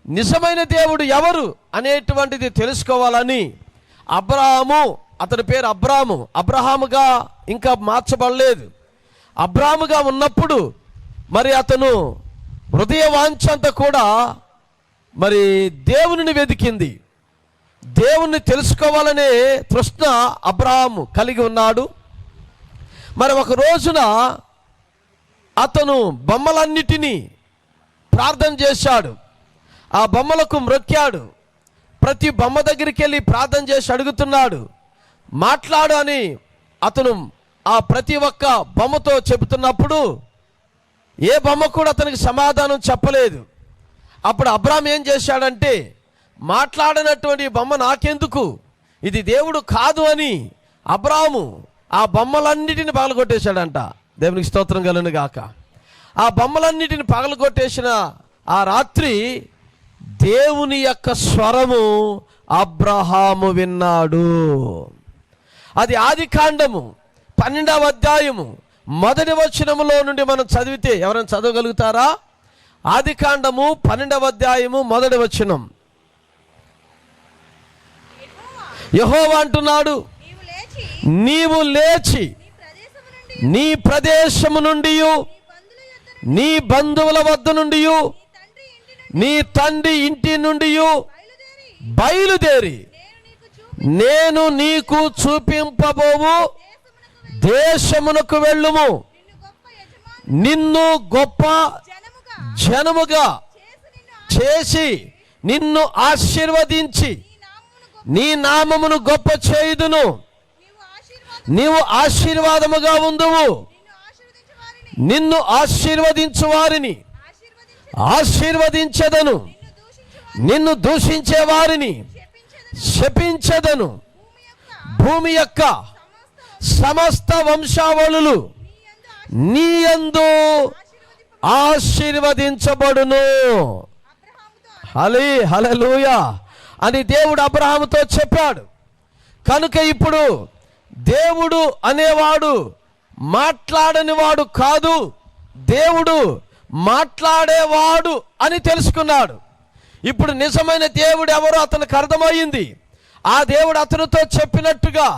Speaker 2: నిజమైన దేవుడు ఎవరు అనేటువంటిది తెలుసుకోవాలని అబ్రాహాము, అతని పేరు అబ్రహాముగా ఇంకా మార్చబడలేదు. అబ్రాహాముగా ఉన్నప్పుడు మరి అతను హృదయ వాంఛంతా కూడా మరి దేవునిని వెతికింది. దేవుణ్ణి తెలుసుకోవాలనే తృష్ణ అబ్రహాము కలిగి ఉన్నాడు. మరి ఒక రోజున అతను బొమ్మలన్నిటినీ ప్రార్థన చేశాడు. ఆ బొమ్మలకు మ్రొక్కాడు. ప్రతి బొమ్మ దగ్గరికి వెళ్ళి ప్రార్థన చేసి అడుగుతున్నాడు, మాట్లాడు అని అతను ఆ ప్రతి ఒక్క బొమ్మతో చెబుతున్నప్పుడు ఏ బొమ్మ కూడా అతనికి సమాధానం చెప్పలేదు. అప్పుడు అబ్రాహాం ఏం చేశాడంటే, మాట్లాడినటువంటి బొమ్మ నాకెందుకు, ఇది దేవుడు కాదు అని అబ్రాహాము ఆ బొమ్మలన్నిటిని పగలగొట్టేశాడంట. దేవునికి స్తోత్రం కలుగును గాక. ఆ బొమ్మలన్నిటిని పగలగొట్టేసిన ఆ రాత్రి దేవుని యొక్క స్వరము అబ్రహాము విన్నాడు. అది ఆదికాండము 12వ అధ్యాయము 1వ వచనములో నుండి మనం చదివితే, ఎవరైనా చదవగలుగుతారా? ఆదికాండము 12వ అధ్యాయము 1వ వచనం. యెహోవా అంటున్నాడు, నీవు లేచి నీ ప్రదేశము నుండి నీ బంధువుల వద్ద నుండి నీ తండ్రి ఇంటి నుండి బయలుదేరి నేను నీకు చూపింపబోవు దేశమునకు వెళ్ళుము. నిన్ను గొప్ప జనముగా చేసి నిన్ను ఆశీర్వదించి నీ నామమును గొప్ప చేయుదును, నీవు ఆశీర్వాదముగా ఉందువు, నిన్ను ఆశీర్వదించు వారిని ఆశీర్వదించెదను, నిన్ను దూషించే వారిని శపించెదను. భూమి యొక్క సమస్త వంశావళులు నీ యందు ఆశీర్వదించబడును. హల్లెలూయా అని దేవుడు అబ్రహాముతో చెప్పాడు. కనుక ఇప్పుడు దేవుడు అనేవాడు మాట్లాడని వాడు కాదు, దేవుడు మాట్లాడేవాడు అని తెలుసుకున్నాడు. ఇప్పుడు నిజమైన దేవుడు ఎవరో అతనికి అర్థమయ్యింది. ఆ దేవుడు అతనితో చెప్పినట్టుగా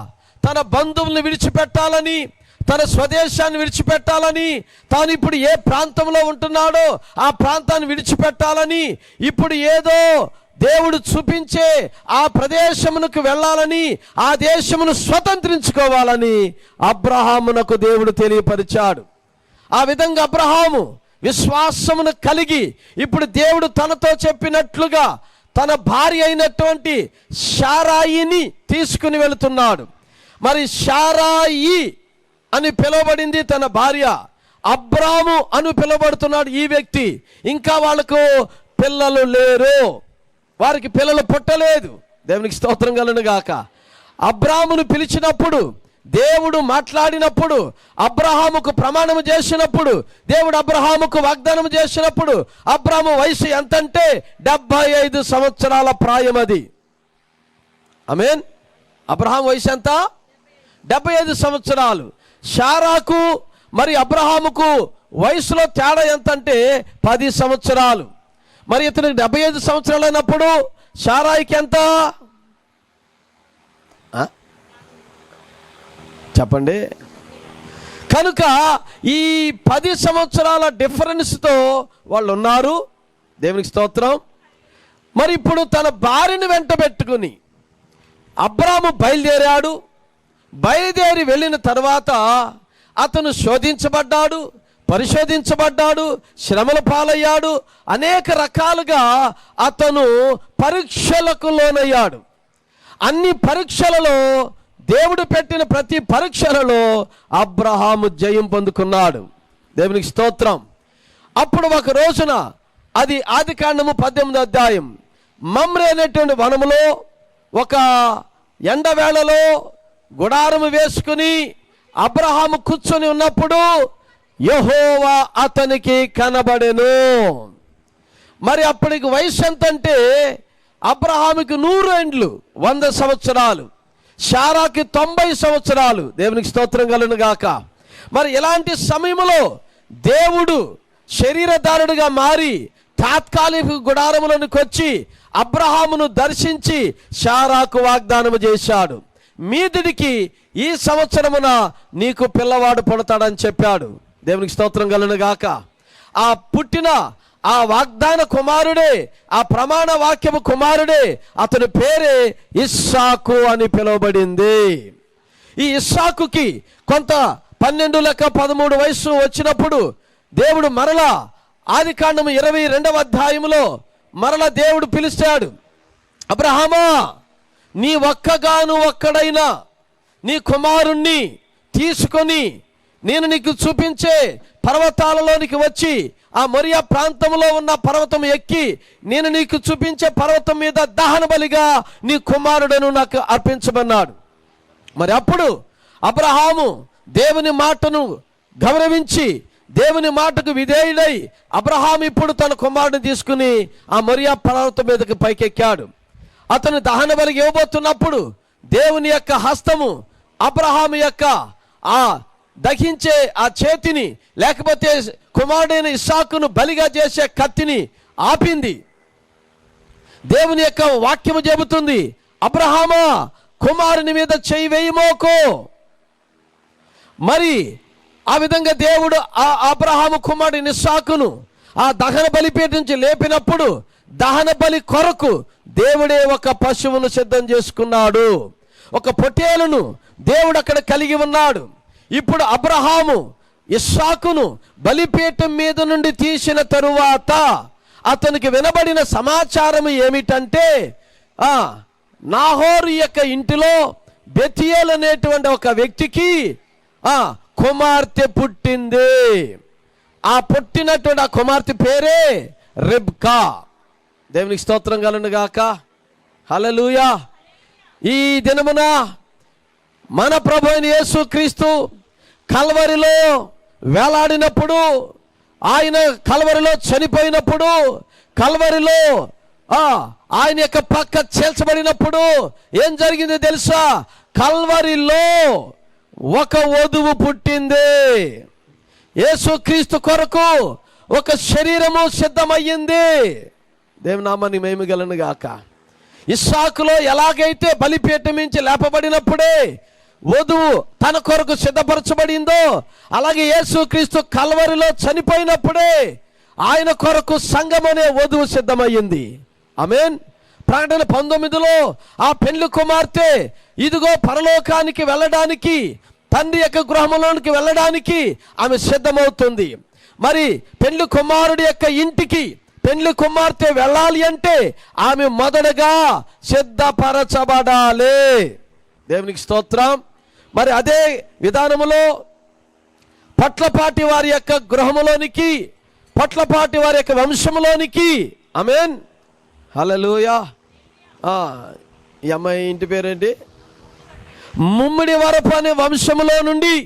Speaker 2: తన బంధువులను విడిచిపెట్టాలని, తన స్వదేశాన్ని విడిచిపెట్టాలని, తాను ఇప్పుడు ఏ ప్రాంతంలో ఉంటున్నాడో ఆ ప్రాంతాన్ని విడిచిపెట్టాలని, ఇప్పుడు ఏదో దేవుడు చూపించే ఆ ప్రదేశమునకు వెళ్ళాలని, ఆ దేశమును స్వతంత్రించుకోవాలని అబ్రహామునకు దేవుడు తెలియపరిచాడు. ఆ విధంగా అబ్రహాము విశ్వాసమును కలిగి ఇప్పుడు దేవుడు తనతో చెప్పినట్లుగా తన భార్య అయినటువంటి శారాయిని తీసుకుని వెళుతున్నాడు. మరి శారాయి అని పిలువబడింది తన భార్య, అబ్రాము అని పిలువబడుతున్నాడు ఈ వ్యక్తి. ఇంకా వాళ్ళకు పిల్లలు లేరు, వారికి పిల్లలు పుట్టలేదు. దేవునికి స్తోత్రం కలుగును గాక. అబ్రామును పిలిచినప్పుడు, దేవుడు మాట్లాడినప్పుడు, అబ్రహాముకు ప్రమాణం చేసినప్పుడు, దేవుడు అబ్రహాముకు వాగ్దానం చేసినప్పుడు అబ్రాము వయసు ఎంతంటే 75 సంవత్సరాల ప్రాయం. అది ఆమేన్. అబ్రహాం వయసు ఎంత? 75 సంవత్సరాలు. శారాకు మరి అబ్రహాముకు వయసులో తేడా ఎంతంటే 10 సంవత్సరాలు. మరి ఇతనికి 75 సంవత్సరాలు అయినప్పుడు శారాయికి ఎంత చెప్పండి? కనుక ఈ 10 సంవత్సరాల డిఫరెన్స్తో వాళ్ళు ఉన్నారు. దేవునికి స్తోత్రం. మరి ఇప్పుడు తన భార్యను వెంట పెట్టుకుని అబ్రాము బయలుదేరాడు. బయలుదేరి వెళ్ళిన తర్వాత అతను శోధించబడ్డాడు, పరిశోధించబడ్డాడు, శ్రమల పాలయ్యాడు, అనేక రకాలుగా అతను పరీక్షలకు లోనయ్యాడు. అన్ని పరీక్షలలో, దేవుడు పెట్టిన ప్రతి పరీక్షలలో అబ్రహాము జయం పొందుకున్నాడు. దేవునికి స్తోత్రం. అప్పుడు ఒక రోజున, అది ఆదికాండము 18వ అధ్యాయం, మమ్రే అనేటువంటి వనములో ఒక ఎండవేళలో గుడారము వేసుకుని అబ్రహాము కూర్చొని ఉన్నప్పుడు యెహోవా అతనికి కనబడెను. మరి అప్పటికి వయసు ఎంతంటే అబ్రహాముకి 100 ఏండ్లు, 100 సంవత్సరాలు, శారాకి 90 సంవత్సరాలు. దేవునికి స్తోత్రం కలుగును గాక. మరి ఇలాంటి సమయంలో దేవుడు శరీరధారుడిగా మారి తాత్కాలిక గుడారములోనికి వచ్చి అబ్రహామును దర్శించి శారాకు వాగ్దానము చేశాడు. మీదిడికి ఈ సంవత్సరమున నీకు పిల్లవాడు పుడతాడని చెప్పాడు. దేవునికి స్తోత్రం కలుగును గాక. ఆ పుట్టిన ఆ వాగ్దాన కుమారుడే, ఆ ప్రమాణ వాక్యము కుమారుడే, అతని పేరే ఇస్సాకు అని పిలువబడింది. ఈ ఇస్సాకుకి కొంత 12 లేక 13 వయసు వచ్చినప్పుడు దేవుడు మరలా ఆదికాండము 22వ అధ్యాయములో మరలా దేవుడు పిలిచాడు, అబ్రహామా, నీ ఒక్కడైనా నీ కుమారుణ్ణి తీసుకొని నేను నీకు చూపించే పర్వతాలలోనికి వచ్చి ఆ మొరియా ప్రాంతంలో ఉన్న పర్వతం ఎక్కి నేను నీకు చూపించే పర్వతం మీద దహన బలిగా నీ కుమారుడను నాకు అర్పించమన్నాడు. మరి అప్పుడు అబ్రహాము దేవుని మాటను గౌరవించి దేవుని మాటకు విధేయుడై అబ్రహాము ఇప్పుడు తన కుమారుడిని తీసుకుని ఆ మొరియా పర్వతం మీదకి పైకెక్కాడు. అతను దహన బలికి ఇవ్వబోతున్నప్పుడు దేవుని యొక్క హస్తము అబ్రహాము యొక్క ఆ దహించే ఆ చేతిని, లేకపోతే కుమారుడైన ఇస్సాకును బలిగా చేసే కత్తిని ఆపింది. దేవుని యొక్క వాక్యము చెబుతుంది, అబ్రహామా, కుమారుని మీద చెయ్యి వేయమోకో. మరి ఆ విధంగా దేవుడు ఆ అబ్రహాము కుమారుడిని ఇస్సాకును ఆ దహన బలిపీఠ నుంచి లేపినప్పుడు దహన బలి కొరకు దేవుడే ఒక పశువును సిద్ధం చేసుకున్నాడు. ఒక పొట్టేలును దేవుడు అక్కడ కలిగి ఉన్నాడు. ఇప్పుడు అబ్రహాము ఇస్సాకును బలిపీఠం మీద నుండి తీసిన తరువాత అతనికి వినబడిన సమాచారం ఏమిటంటే, నాహోరు యొక్క ఇంటిలో బెతియేల్ అనేటువంటి ఒక వ్యక్తికి కుమార్తె పుట్టింది. ఆ పుట్టినటువంటి ఆ కుమార్తె పేరే రెబ్కా. దేవునికి స్తోత్రం కలుగును గాక. హల్లెలూయా. ఈ దినమున మన ప్రభు అయిన యేసుక్రీస్తు కల్వరిలో వేలాడినప్పుడు, ఆయన కల్వరిలో చనిపోయినప్పుడు, కల్వరిలో ఆయన యొక్క పక్క చేల్చబడినప్పుడు ఏం జరిగిందో తెలుసా? కల్వరిలో ఒక వధువు పుట్టింది. యేసుక్రీస్తు కొరకు ఒక శరీరము సిద్ధమయ్యింది. దేవుని నామాన్ని మహిమగలను గాక. ఇస్సాకులో ఎలాగైతే బలిపీఠం నుంచి లేపబడినప్పుడే వధువు తన కొరకు సిద్ధపరచబడిందో, అలాగే యేసుక్రీస్తు కల్వరిలో చనిపోయినప్పుడే ఆయన కొరకు సంఘం అనే వధువు సిద్ధమయ్యింది. ఆమేన్. ప్రకటన 19లో ఆ పెండ్లి కుమార్తె ఇదిగో పరలోకానికి వెళ్ళడానికి, తండ్రి యొక్క గృహంలోనికి వెళ్ళడానికి ఆమె సిద్ధమవుతుంది. మరి పెండ్లి కుమారుడి యొక్క ఇంటికి పెండ్లి కుమార్తె వెళ్ళాలి అంటే ఆమె మొదటగా సిద్ధపరచబడాలి. దేవునికి స్తోత్రం. మరి అదే విధానములో పొట్లపాటి వారి యొక్క గృహములోనికి, పొట్లపాటి వారి యొక్క వంశములోనికి, ఆమేన్, హల్లెలూయా. ఈ అమ్మాయి ఇంటి పేరేంటి? ముమ్మిడి వరపు అనే వంశములో నుండి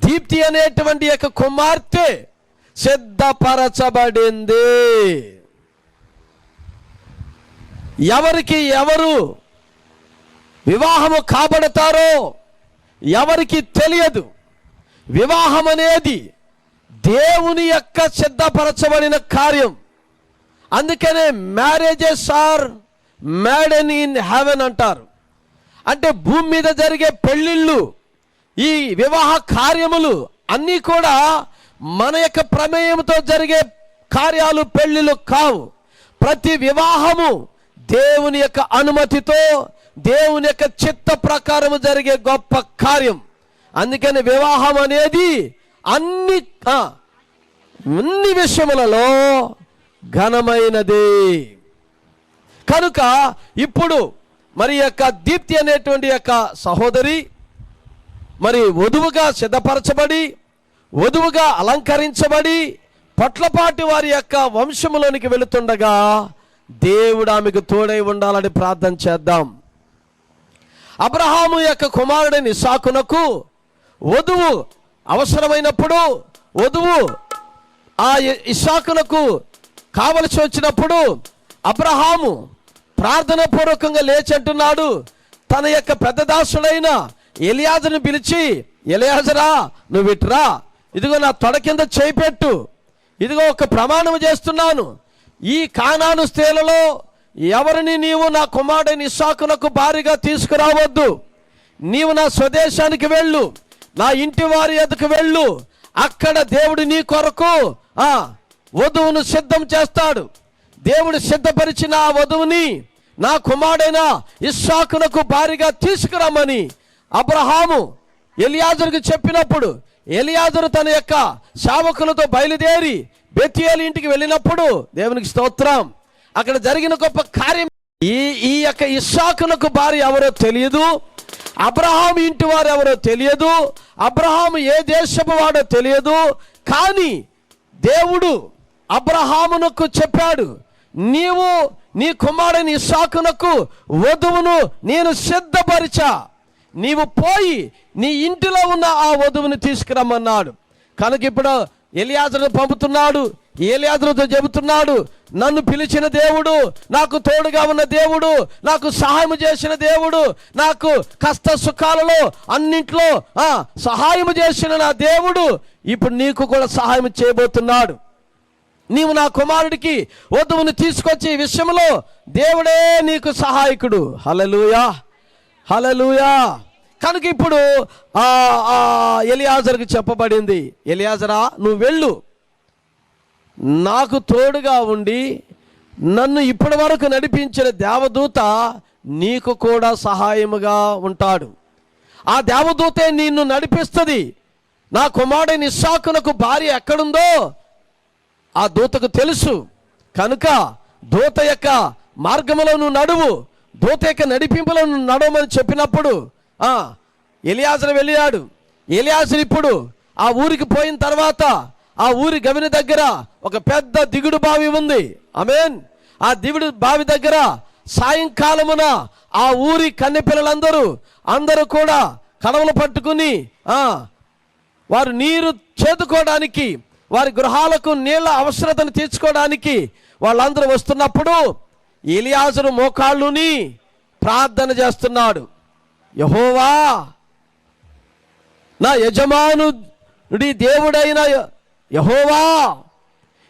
Speaker 2: దీప్తి అనేటువంటి యొక్క కుమార్తె సిద్ధపరచబడింది. ఎవరికి ఎవరు వివాహము కాబడతారో ఎవరికి తెలియదు. వివాహం అనేది దేవుని యొక్క సిద్ధపరచబడిన కార్యం. అందుకనే marriages are made in heaven అంటారు. అంటే భూమి మీద జరిగే పెళ్ళిళ్ళు, ఈ వివాహ కార్యములు అన్నీ కూడా మన యొక్క ప్రమేయంతో జరిగే కార్యాలు, పెళ్ళిళ్ళు కావు. ప్రతి వివాహము దేవుని యొక్క అనుమతితో, దేవుని యొక్క చిత్త ప్రకారము జరిగే గొప్ప కార్యం. అందుకని వివాహం అనేది అన్ని విషయములలో ఘనమైనది. కనుక ఇప్పుడు మరి యొక్క దీప్తి అనేటువంటి యొక్క సహోదరి మరి వధువుగా సిద్ధపరచబడి, వధువుగా అలంకరించబడి పొట్లపాటి వారి యొక్క వంశములోనికి వెళుతుండగా దేవుడు ఆమెకు తోడై ఉండాలని ప్రార్థన చేద్దాం. అబ్రహాము యొక్క కుమారుడైన ఇస్సాకునకు వధువు అవసరమైనప్పుడు, వధువు ఆ ఇస్సాకునకు కావలసి వచ్చినప్పుడు అబ్రహాము ప్రార్థన పూర్వకంగా లేచి అంటున్నాడు, తన యొక్క పెద్ద దాసుడైన ఎలియాజరుని పిలిచి, ఎలియాజరా నువ్వు ఇట్రా, ఇదిగో నా తొడ కింద చేయి పెట్టు, ఇదిగో ఒక ప్రమాణం చేస్తున్నాను, ఈ కానాను స్త్రీలలో ఎవరిని నీవు నా కుమారుడైన ఇస్సాకునకు భారీగా తీసుకురావద్దు. నీవు నా స్వదేశానికి వెళ్ళు, నా ఇంటి వారి ఎదుకు వెళ్ళు, అక్కడ దేవుడు నీ కొరకు వధువును సిద్ధం చేస్తాడు. దేవుడు సిద్ధపరిచిన ఆ వధువుని నా కుమారుడైన ఇస్సాకునకు భారీగా తీసుకురమ్మని అబ్రహాము ఎలియాజరుకు చెప్పినప్పుడు, ఎలియాజరు తన యొక్క సేవకులతో బయలుదేరి బెతియేలు ఇంటికి వెళ్ళినప్పుడు, దేవునికి స్తోత్రం, అక్కడ జరిగిన గొప్ప కార్యం. ఈ యొక్క ఇస్సాకునకు భార్య ఎవరో తెలియదు, అబ్రహాము ఇంటి వారు ఎవరో తెలియదు, అబ్రహాము ఏ దేశపు వాడో తెలియదు. కానీ దేవుడు అబ్రహామునకు చెప్పాడు, నీవు నీ కుమారుని ఇస్సాకునకు వధువును నేను సిద్ధపరిచా, నీవు పోయి నీ ఇంటిలో ఉన్న ఆ వధువుని తీసుకురమ్మన్నాడు. కనుక ఇప్పుడు ఎలియాజరును పంపుతున్నాడు. ఎలియాజరుతో చెబుతున్నాడు, నన్ను పిలిచిన దేవుడు, నాకు తోడుగా ఉన్న దేవుడు, నాకు సహాయం చేసిన దేవుడు, నాకు కష్ట సుఖాలలో అన్నింట్లో సహాయం చేసిన నా దేవుడు ఇప్పుడు నీకు కూడా సహాయం చేయబోతున్నాడు. నీవు నా కుమారుడికి వధువును తీసుకొచ్చే విషయంలో దేవుడే నీకు సహాయకుడు. హల్లెలూయా, హల్లెలూయా. కనుక ఇప్పుడు ఎలియాజరుకు చెప్పబడింది, ఎలియాజరా నువ్వు వెళ్ళు, నాకు తోడుగా ఉండి నన్ను ఇప్పటి వరకు నడిపించిన దేవదూత నీకు కూడా సహాయముగా ఉంటాడు. ఆ దేవదూతే నిన్ను నడిపిస్తుంది. నా కుమారుడైన ఇస్సాకునకు భార్య ఎక్కడుందో ఆ దూతకు తెలుసు. కనుక దూత యొక్క మార్గములో నువ్వు నడువు, దూత యొక్క నడిపింపులను నడవమని చెప్పినప్పుడు ఎలియాజరు వెళ్ళాడు. ఎలియాజరు ఇప్పుడు ఆ ఊరికి పోయిన తర్వాత ఆ ఊరి గవిని దగ్గర ఒక పెద్ద దిగుడు బావి ఉంది. ఆమేన్. ఆ దిగుడు బావి దగ్గర సాయంకాలమున ఆ ఊరి కన్నె పిల్లలందరూ కూడా కడవలు పట్టుకుని వారు నీరు చేదుకోవడానికి, వారి గృహాలకు నీళ్ళ అవసరతను తీర్చుకోవడానికి వాళ్ళందరూ వస్తున్నప్పుడు ఎలియాజరు మోకాళ్ళుని ప్రార్థన చేస్తున్నాడు. యెహోవా, నా యజమానుడి దేవుడైన యెహోవా,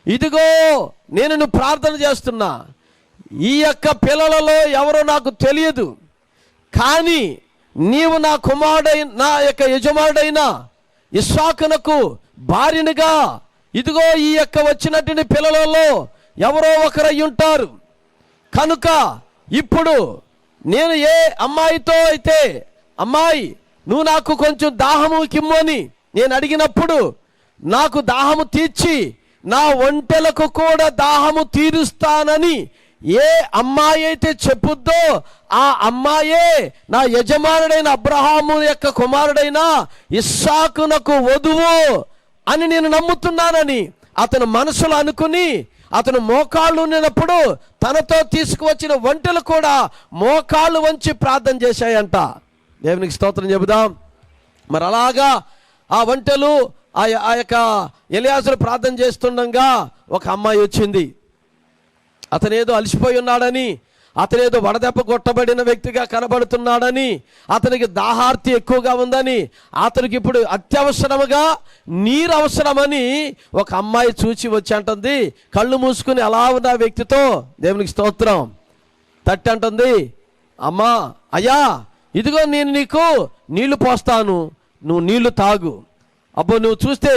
Speaker 2: ఇదిగో నేను ప్రార్థన చేస్తున్నా. ఈ యొక్క పిల్లలలో ఎవరో నాకు తెలియదు, కానీ నీవు నా కుమారుడైన, నా యొక్క యజమానుడైన ఇస్సాకునకు భార్యనుగా ఇదిగో ఈ యొక్క వచ్చినటువంటి పిల్లలలో ఎవరో ఒకరై ఉంటారు. కనుక ఇప్పుడు నేను ఏ అమ్మాయితో అయితే, అమ్మాయి నువ్వు నాకు కొంచెం దాహము కిమ్మని నేను అడిగినప్పుడు నాకు దాహము తీర్చి నా ఒంటెలకు కూడా దాహము తీరుస్తానని ఏ అమ్మాయి అయితే చెప్పుద్దో ఆ అమ్మాయే నా యజమానుడైన అబ్రహాము యొక్క కుమారుడైన ఇస్సాకునకు వధువు అని నేను నమ్ముతున్నానని అతను మనసులో అనుకుని అతను మోకాళ్ళు ఉన్నప్పుడు తనతో తీసుకువచ్చిన ఒంటెలు కూడా మోకాళ్ళు వంచి ప్రార్థన చేశాయంట. దేవునికి స్తోత్రం చెబుదాం. మరి అలాగా ఆ ఒంటెలు ఆ యొక్క ఎలియాజరు ప్రార్థన చేస్తుండగా ఒక అమ్మాయి వచ్చింది. అతనేదో అలసిపోయి ఉన్నాడని, అతనేదో వడదెబ్బ కొట్టబడిన వ్యక్తిగా కనబడుతున్నాడని, అతనికి దాహార్తి ఎక్కువగా ఉందని, అతనికి ఇప్పుడు అత్యవసరముగా నీరు అవసరమని ఒక అమ్మాయి చూచి వచ్చి అంటుంది. కళ్ళు మూసుకుని అలా ఉన్న వ్యక్తితో, దేవునికి స్తోత్రం, తట్టి అంటుంది, అమ్మా, అయ్యా, ఇదిగో నేను నీకు నీళ్లు పోస్తాను, నువ్వు నీళ్లు తాగు. అబ్బో, నువ్వు చూస్తే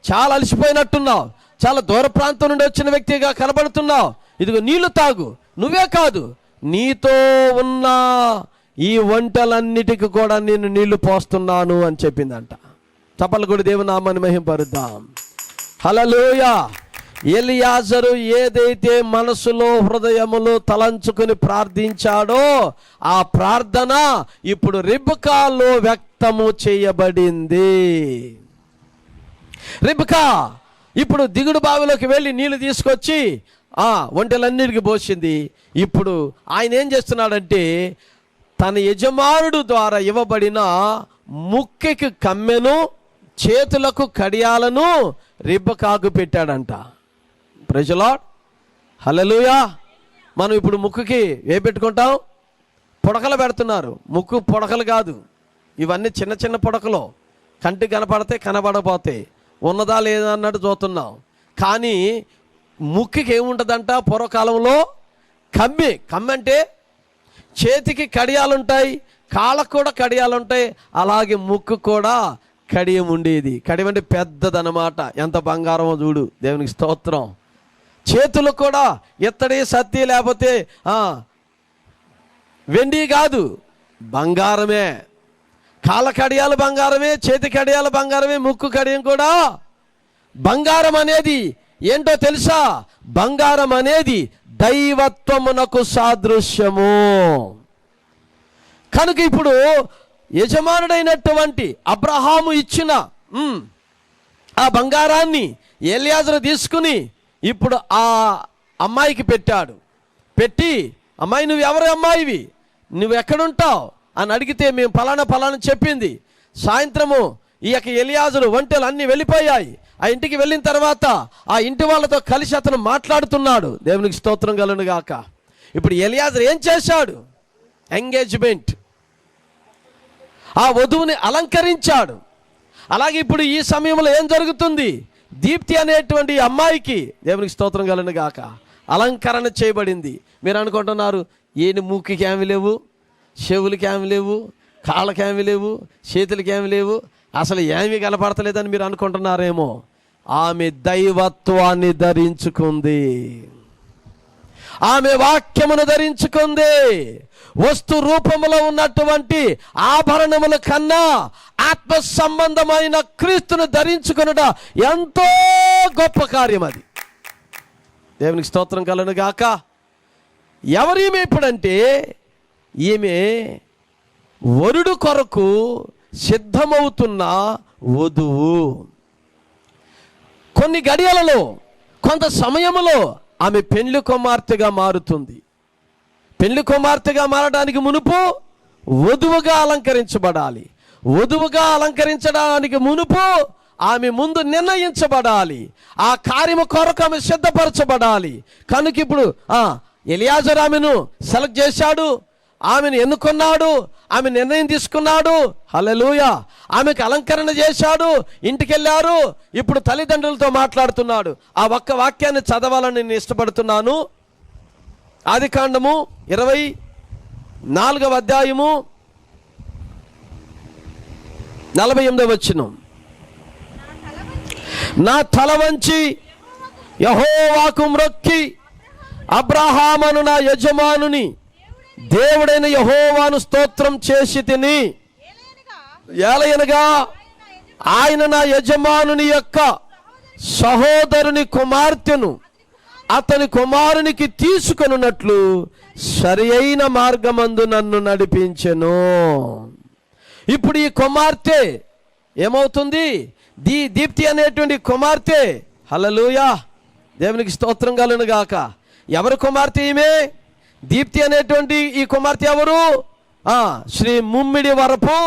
Speaker 2: చాలా అలసిపోయినట్టున్నావు, చాలా దూర ప్రాంతం నుండి వచ్చిన వ్యక్తిగా కనబడుతున్నావు, ఇదిగో నీళ్లు తాగు. నువ్వే కాదు, నీతో ఉన్న ఈ ఒంటెలన్నిటికీ కూడా నేను నీళ్లు పోస్తున్నాను అని చెప్పిందంట. చప్పట్లు కొట్టి దేవుని నామాన్ని మహింపరుద్దాం. హల్లెలూయా. ఎలియాజరు ఏదైతే మనసులో హృదయములో తలంచుకుని ప్రార్థించాడో ఆ ప్రార్థన ఇప్పుడు రిబ్కాలో వ్యక్తము చేయబడింది. రిబ్కా ఇప్పుడు దిగుడు బావిలోకి వెళ్ళి నీళ్లు తీసుకొచ్చి ఒంటెలన్నిటికీ పోసింది. ఇప్పుడు ఆయన ఏం చేస్తున్నాడంటే తన యజమానుడు ద్వారా ఇవ్వబడిన ముక్కెకి కమ్మెను, చేతులకు కడియాలను రిబ్కాకు పెట్టాడంట. Praise the Lord. హల్లెలూయా. మనం ఇప్పుడు ముక్కుకి ఏ పెట్టుకుంటాం? పొడకలు పెడుతున్నారు. ముక్కు పొడకలు కాదు, ఇవన్నీ చిన్న చిన్న పొడకలు, కంటికి కనపడితే కనబడపోతాయి, ఉన్నదా లేదా అన్నట్టు చూస్తున్నాం. కానీ ముక్కుకి ఏముంటుందంట? పూర్వకాలంలో కమ్మి అంటే చేతికి కడియాలుంటాయి, కాళ్ళకు కూడా కడియాలుంటాయి, అలాగే ముక్కు కూడా కడియం ఉండేది. కడియం అంటే పెద్దదన్నమాట. ఎంత బంగారమో చూడు. దేవునికి స్తోత్రం. చేతులు కూడా ఇత్తడి సత్తి లేకపోతే వెండి కాదు, బంగారమే. కాళ్ళ కడియాలు బంగారమే, చేతి కడియాలు బంగారమే, ముక్కు కడియం కూడా బంగారం. అనేది ఏంటో తెలుసా? బంగారం అనేది దైవత్వమునకు సాదృశ్యము. కనుక ఇప్పుడు యజమానుడైనటువంటి అబ్రహాము ఇచ్చిన ఆ బంగారాన్ని ఎలియాజరు తీసుకుని ఇప్పుడు ఆ అమ్మాయికి పెట్టాడు. పెట్టి, అమ్మాయి, నువ్వు ఎవరు అమ్మాయివి, నువ్వు ఎక్కడుంటావు అని అడిగితే, మేము ఫలానా చెప్పింది. సాయంత్రము ఈ యొక్క ఎలియాజరు ఒంటెలు అన్నీ వెళ్ళిపోయాయి. ఆ ఇంటికి వెళ్ళిన తర్వాత ఆ ఇంటి వాళ్ళతో కలిసి అతను మాట్లాడుతున్నాడు. దేవునికి స్తోత్రం కలుగును గాక. ఇప్పుడు ఎలియాజరు ఏం చేశాడు? ఎంగేజ్మెంట్, ఆ వధువుని అలంకరించాడు. అలాగే ఇప్పుడు ఈ సమయంలో ఏం జరుగుతుంది? దీప్తి అనేటువంటి అమ్మాయికి, దేవునికి స్తోత్రం కలుగును గాక, అలంకరణ చేయబడింది. మీరు అనుకుంటున్నారు, ఏమి మూకికి ఏమి లేవు, చెవులకి ఏమి లేవు, కాళ్ళకి ఏమి లేవు, చేతులకి ఏమి లేవు, అసలు ఏమీ కనపడతలేదని మీరు అనుకుంటున్నారేమో. ఆమె దైవత్వాన్ని ధరించుకుంది, ఆమె వాక్యమును ధరించుకుంది. వస్తు రూపములో ఉన్నటువంటి ఆభరణముల కన్నా ఆత్మ సంబంధమైన క్రీస్తును ధరించుకొనుట ఎంతో గొప్ప కార్యం. అది దేవునికి స్తోత్రం కలుగును గాక. ఎవరీమె ఇప్పుడంటే ఈమె వరుడు కొరకు సిద్ధమవుతున్న వధువు. కొన్ని గడియలలో, కొంత సమయములో ఆమె పెండ్లి కుమార్తెగా మారుతుంది. పెండ్లి కుమార్తెగా మారడానికి మునుపు వధువుగా అలంకరించబడాలి. వధువుగా అలంకరించడానికి మునుపు ఆమె ముందు నిర్ణయించబడాలి. ఆ కార్యము కొరకు ఆమె సిద్ధపరచబడాలి. కనుక ఇప్పుడు ఎలియాజరు ఆమెను సెలెక్ట్ చేశాడు, ఆమెను ఎన్నుకున్నాడు, ఆమె నిర్ణయం తీసుకున్నాడు. హల్లెలూయా. ఆమెకు అలంకరణ చేశాడు, ఇంటికి వెళ్ళారు. ఇప్పుడు తల్లిదండ్రులతో మాట్లాడుతున్నాడు. ఆ ఒక్క వాక్యాన్ని చదవాలని నేను ఇష్టపడుతున్నాను. ఆదికాండము 24వ అధ్యాయము 48వ వచనం. నా తల వంచి యెహోవాకు మ్రొక్కి అబ్రహామును నా యజమానుని దేవుడైన యెహోవాను స్తోత్రం చేసి తిని, ఏలయనగా ఆయన నా యజమానుని యొక్క సహోదరుని కుమార్తెను అతని కుమారునికి తీసుకొనున్నట్లు సరి అయిన మార్గమందు నన్ను నడిపించెను. ఇప్పుడు ఈ కుమార్తె ఏమవుతుంది? దీప్తి అనేటువంటి కుమార్తె. హల్లెలూయా, దేవునికి స్తోత్రం కలుగును గాక. ఎవరి కుమార్తె ఈమె? దీప్తి అనేటువంటి ఈ కుమార్తె ఎవరు? శ్రీ ముమ్మిడి వరపు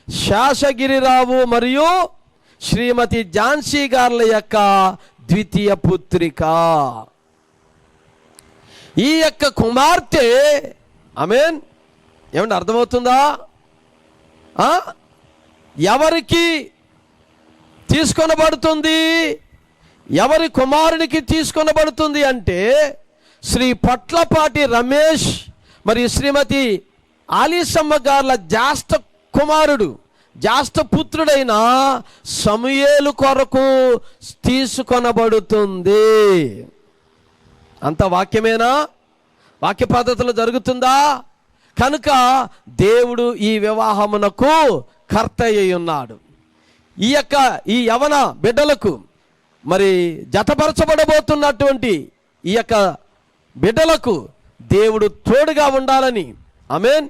Speaker 2: శేషగిరిరావు మరియు శ్రీమతి ఝాన్సీ గార్ల యొక్క ద్వితీయ పుత్రిక. ఈ యొక్క కుమార్తె, ఆమేన్, ఏమంటే అర్థమవుతుందా? ఎవరికి తీసుకొనబడుతుంది? ఎవరి కుమారునికి తీసుకొనబడుతుంది అంటే శ్రీ పొట్లపాటి రమేష్ మరియు శ్రీమతి ఆలీసమ్మ గార్ల జ్యేష్ఠ కుమారుడు, జ్యేష్ఠ పుత్రుడైన సమూయేలు కొరకు తీసుకొనబడుతుంది. అంత వాక్యమేనా? వాక్య పద్ధతిలో జరుగుతుందా? కనుక దేవుడు ఈ వివాహమునకు కర్త అయి ఉన్నాడు. ఈ యవన బిడ్డలకు మరి జతపరచబడబోతున్నటువంటి ఈ యొక్క బిడ్డలకు దేవుడు తోడుగా ఉండాలని, ఆమేన్,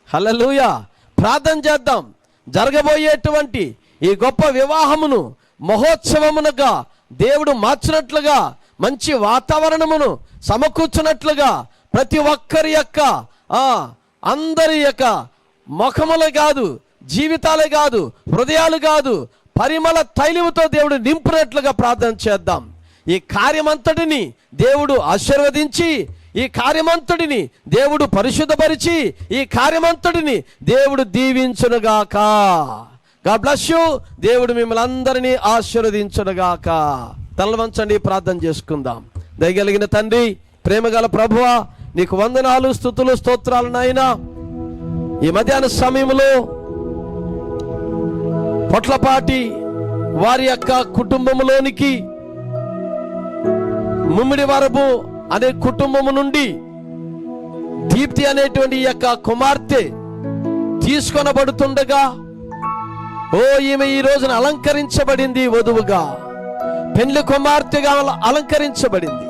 Speaker 2: హల్లెలూయా, ప్రార్థన చేద్దాం. జరగబోయేటువంటి ఈ గొప్ప వివాహమును మహోత్సవమునుగా దేవుడు మార్చినట్లుగా, మంచి వాతావరణమును సమకూర్చున్నట్లుగా, ప్రతి ఒక్కరి యొక్క అందరి యొక్క ముఖములే కాదు, జీవితాలే కాదు, హృదయాలు కాదు, పరిమళ తైలముతో దేవుడు నింపినట్లుగా ప్రార్థన చేద్దాం. ఈ కార్యమంతటిని దేవుడు ఆశీర్వదించి, ఈ కార్యమంతటిని దేవుడు పరిశుద్ధపరిచి, ఈ కార్యమంతటిని దేవుడు దీవించునుగాక. God bless you. దేవుడు మిమ్మల్ని అందరినీ ఆశీర్వదించునుగాక. తలలు వంచండి, ప్రార్థన చేసుకుందాం. దయగలిగిన తండ్రి, ప్రేమగల ప్రభువా, నీకు వందనాలు, స్తుతులు, స్తోత్రాలు నాయనా. ఈ మధ్యాహ్న సమయంలో పొట్లపాటి వారి యొక్క కుటుంబంలోనికి ముమ్మిడి వరపు అనే కుటుంబము నుండి దీప్తి అనేటువంటి ఈ యొక్క కుమార్తె తీసుకొనబడుతుండగా, ఈమె ఈ రోజున అలంకరించబడింది, వధువుగా పెళ్లి కుమార్తెగా అలంకరించబడింది.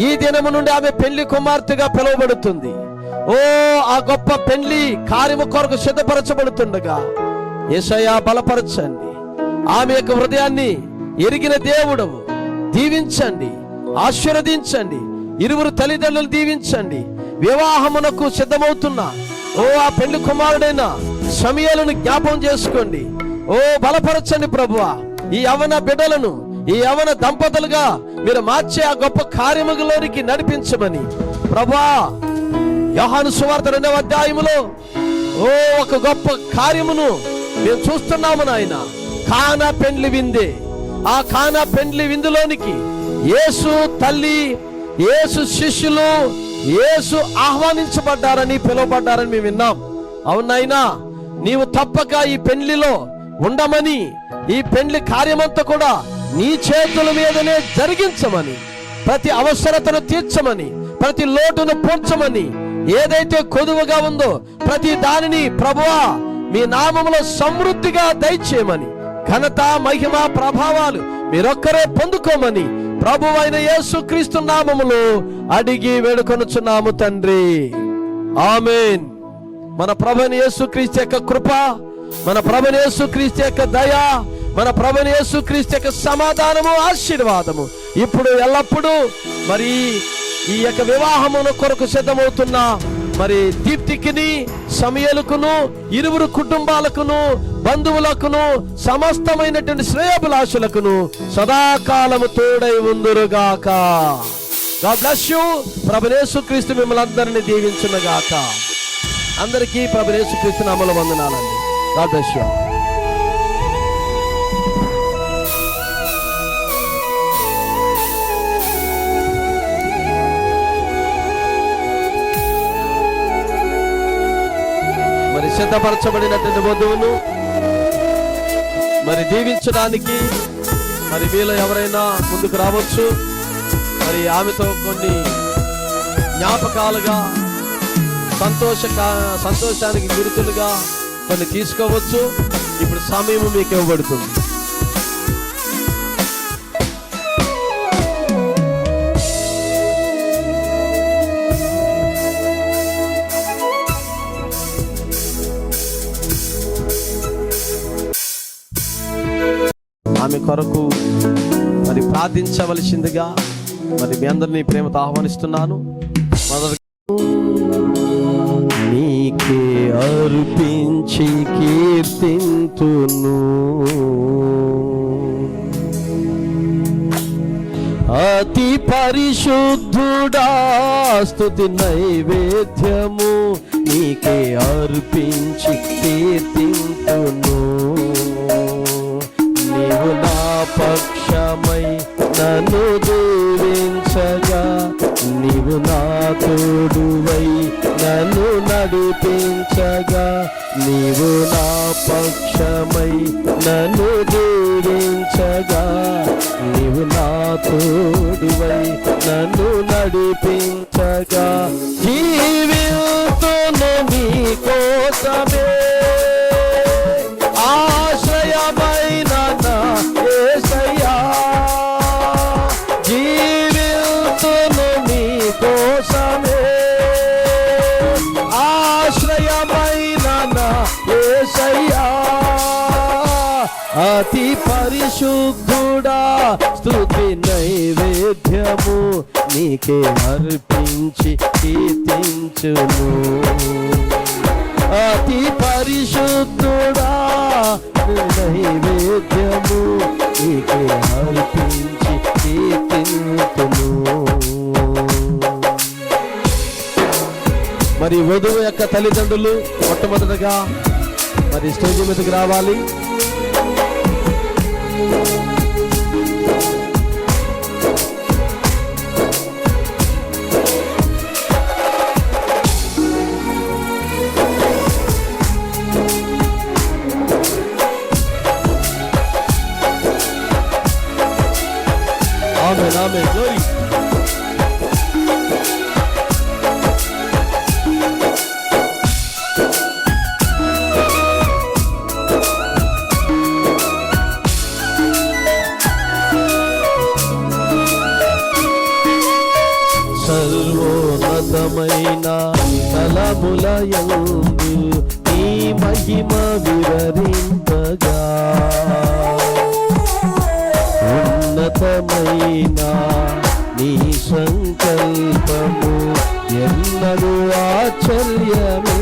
Speaker 2: ఈ దినము నుండి ఆమె పెళ్లి కుమార్తెగా పిలువబడుతుంది. ఆ గొప్ప పెళ్లి కార్యము కొరకు సిద్ధపరచబడుతుండగా యేసయ్యా బలపరచండి. ఆమె యొక్క హృదయాన్ని ఎరిగిన దేవుడవు, దీవించండి, ఆశీర్వదించండి. ఇరువురు తల్లిదండ్రులు దీవించండి. వివాహమునకు సిద్ధమవుతున్న ఆ పెళ్లి కుమారుడైన సమూయేలును జ్ఞాపకం చేసుకోండి. బలపరచండి ప్రభువా. ఈ యవన బిడ్డలను, ఈ యవన దంపతులుగా మీరు మార్చే ఆ గొప్ప కార్యములోనికి నడిపించమని ప్రభువా, యోహాను సువార్త 2వ అధ్యాయములో ఒక గొప్ప కార్యమును మేము చూస్తున్నాము నాయన. కానా పెండ్లి విందే. ఆ కానా పెండ్లి విందులోనికి యేసు తల్లి, యేసు శిష్యులు, యేసు ఆహ్వానించబడ్డారని, పిలువబడ్డారని మేము విన్నాం. అవునైనా నీవు తప్పక ఈ పెండ్లిలో ఉండమని, ఈ పెండ్లి కార్యమంతా కూడా నీ చేతుల మీదనే జరిగించమని, ప్రతి అవసరతను తీర్చమని, ప్రతి లోటును పూడ్చమని, ఏదైతే కొదువుగా ఉందో ప్రతి దానిని ప్రభువా మీ నామములో సమృద్ధిగా దయచేయమని, ఘనత, మహిమ, ప్రభావాలు మీరొక్కరే పొందుకోమని ప్రభువైన యేసుక్రీస్తు నామములో అడిగి వేడుకొనుచున్నాము తండ్రి. ఆమేన్. మన ప్రభువైన యేసుక్రీస్తు యొక్క కృప, మన ప్రభువైన యేసుక్రీస్తు యొక్క దయ, మన ప్రభువైన యేసుక్రీస్తు యొక్క సమాధానము, ఆశీర్వాదము ఇప్పుడు ఎల్లప్పుడూ మరి ఈ యొక్క వివాహమును కొరకు సిద్ధమవుతున్న మరి దీప్తికిని, సమయలకును, ఇరువురు కుటుంబాలకును, బంధువులకును, సమస్తమైనటువంటి శ్రేయభిలాషులకును సదాకాలము తోడై ఉందురుగాక. God bless you. ప్రభువైన యేసుక్రీస్తు మిమ్మల్ని అందరినీ దీవించునుగాక. అందరికీ ప్రభువైన యేసుక్రీస్తు నామములో వందనాలండి. God bless you. మరి సిద్ధపరచబడినటువంటి వధువును మరి దీవించడానికి మరి మీలో ఎవరైనా ముందుకు రావచ్చు. మరి ఆమెతో కొన్ని జ్ఞాపకాలుగా సంతోషానికి గుర్తులుగా కొన్ని తీసుకోవచ్చు. ఇప్పుడు సమయం మీకు ఇవ్వబడుతుంది. ఆమె కొరకు మరి ప్రార్థించవలసిందిగా మరి మీ అందరినీ ప్రేమతో ఆహ్వానిస్తున్నాను. నీకే అర్పించి కీర్తింతును, అతి పరిశుద్ధుడా స్తుతి నైవేద్యము నీకే అర్పించి కీర్తింతును. నీవు నా పక్షమై నన్ను దీవించగా, నీవు నా తోడువై నన్ను నడిపించగా, నీవు నా పక్షమై నన్ను దీవించగా, నీవు నా తోడువై నన్ను నడిపించగా, జీవితును నీ కోసమే ఆశ్రయమైన నా యేసయ్యా, జీవితును నీ కోసమే ఆశ్రయమైన నా యేసయ్యా, అతి పరిశుద్ధుడా స్తుతి నైవేద్యము నీకే అర్పించి కీర్తించును. అతి పరిశుద్ధుడా నైవేద్యము నీకే అర్పించి కీర్తింతును. మరి వధువు యొక్క తల్లిదండ్రులు మొట్టమొదటగా మరి స్టేజ్ మీదకి రావాలి. Amen, amen, glory. సర్వోన్నతమైన తలములయందు నీ మహిమ వివరింపగా, ఉన్నతమైన నీ సంకల్పము ఎన్నడూ ఆశ్చర్యమే.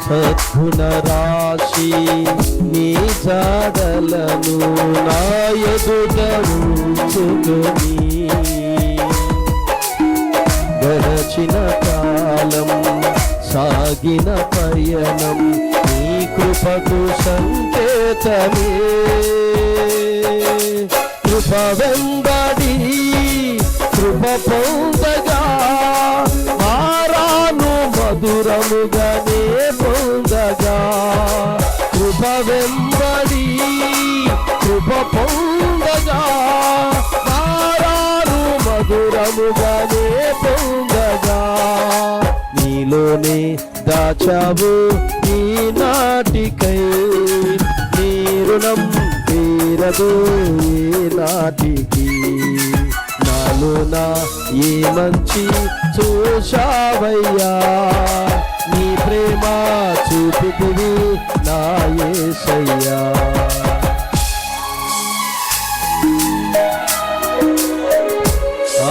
Speaker 2: సద్గుణ రాశి నీ జాడలను నా ఎదుట ఉంచుకొని, గడచిన కాలం సాగిన పయనం నీ కృపకు సంకేతమే. కృప వెంబడి కృప పొందగా, మారాను మధురముగానే పొందగా, కృప వెంబడి కృప పొందగా, మారాను మధురముగానే పొందగా, నీలోనే దాచావు ఈ నాటికై నీ రుణం తీరదు ఏ నాటికి. నాలో నా ఏ మంచి చూశావయ్యా, నీ ప్రేమ చూపితివి నా యేసయ్యా.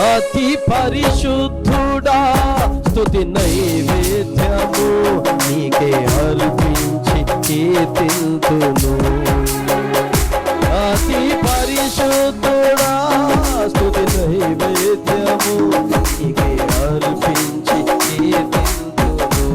Speaker 2: అతి పరిశుద్ధుడా స్తుతి నైవేద్యము నీకే అర్పించి కీర్తింతును. అతి పరిశుద్ధుడా స్తుతి నైవేద్యము నీకే అర్పించి కీర్తింతును.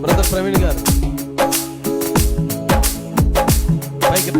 Speaker 2: బ్రదర్ ప్రవీణ్ గారు పైకి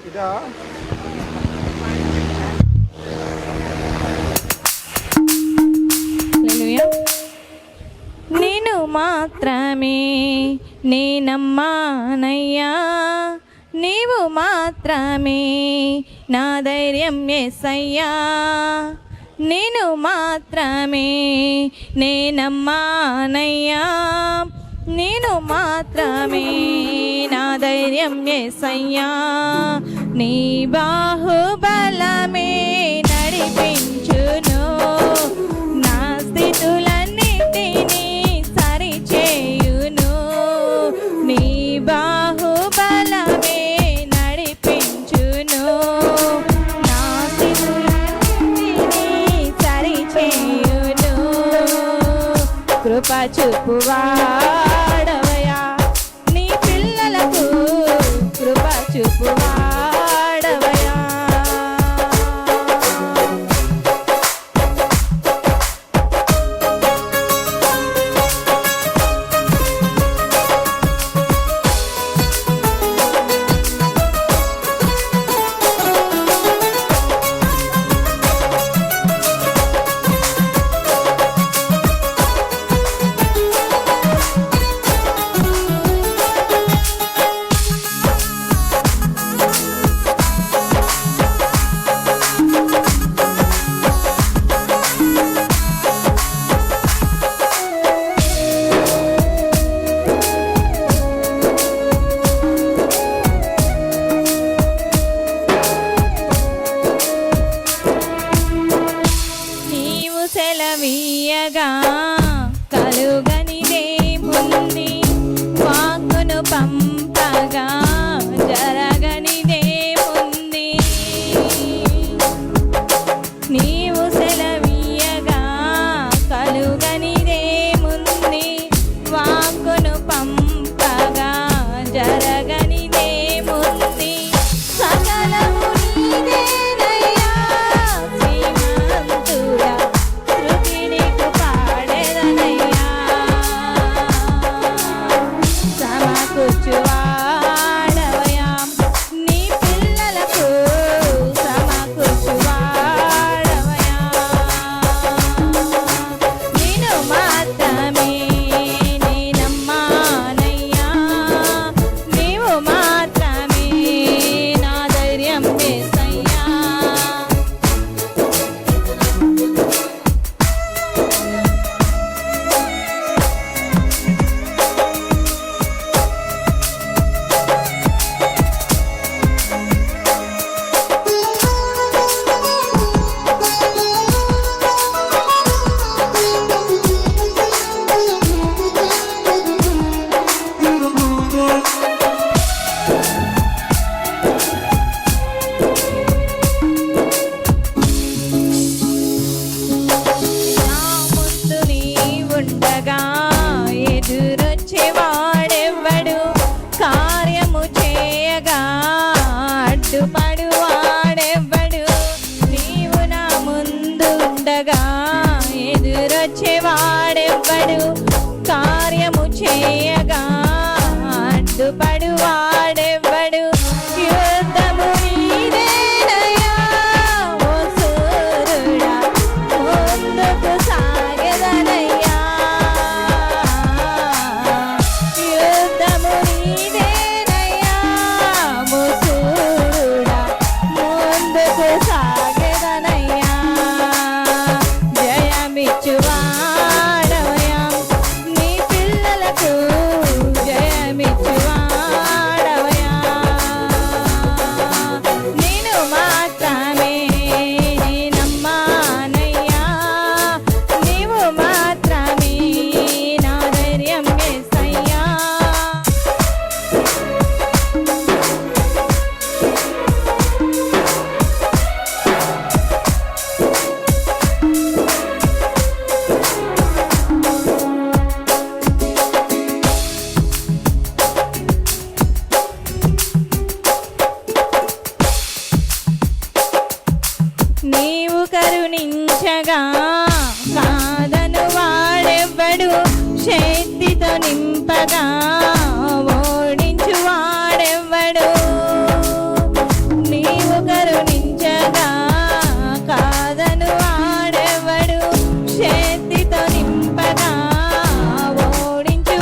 Speaker 4: ఇదా మాత్రమే నే నమ్మానయ్యా, నీవు మాత్రమే నా ధైర్యం యేసయ్యా, నేను మాత్రమే నే నమ్మానయ్యా, నేను మాత్రమే నా ధైర్యం యేసయ్యా, నీ బాహుబలమే నడిపించును, నా స్థితులన్నిటినీ సరిచేయును, నీ బాహుబలమే నడిపించును, నా స్థితులన్నిటినీ సరిచేయును, కృప చూపువాడవయా నీ పిల్లలకు, కృప చూపువాడవయా. నీవు సెలవీయగా కలుగనిదేముంది, వాక్కును పంపగా జరగనిదేముంది, నీవు సెలవీయగా కలుగనిదేముంది, వాక్కును పంపగా జరగనిదేముంది, సకలము నీదేనయ్యా శ్రీమంతుడా, స్తుతి నీకు పాడెదనయ్యా, సమకూర్చువాడవయా నీ పిల్లలకు, సమకూర్చువాడవయా, నేను మాత్రమే నీ నమ్మానయ్యా, నీవు మాత్రమే నా ధైర్యం యేసయ్యా. నా ముందు నీవుండగా ఎదురొచ్చేవాడెవ్వడు, కార్యము చేయగా అడ్డుపడువాడెవ్వడు, నీవు నా ముందుండగా ఎదురొచ్చేవాడెవ్వడు, కార్యము చేయగా అడ్డుపడువాడెవ్వడు, యుద్ధము నీదేనయ్యా ఓ సూర్యుడా, ముందుకు సాగెదనయ్యా, యుద్ధము నీదేనయ్యా ఓ సూర్యుడా, ముందుకు సాగెదనయ్యా, జయమిచ్చువాడవయా నీ పిల్లలకు, జయమిచ్చువాడవయా, నేను మాత్రమే నీ నమ్మానయ్యా, నీవు మాత్రమే నా ధైర్యం యేసయ్యా. నీవు కరుణించగా కాదను వాడెవ్వడు, శక్తితో నింపగా ఓడించు వాడెవ్వడు, నీవు కరుణించగా కాదను వాడెవ్వడు, శక్తితో నింపగా ఓడించు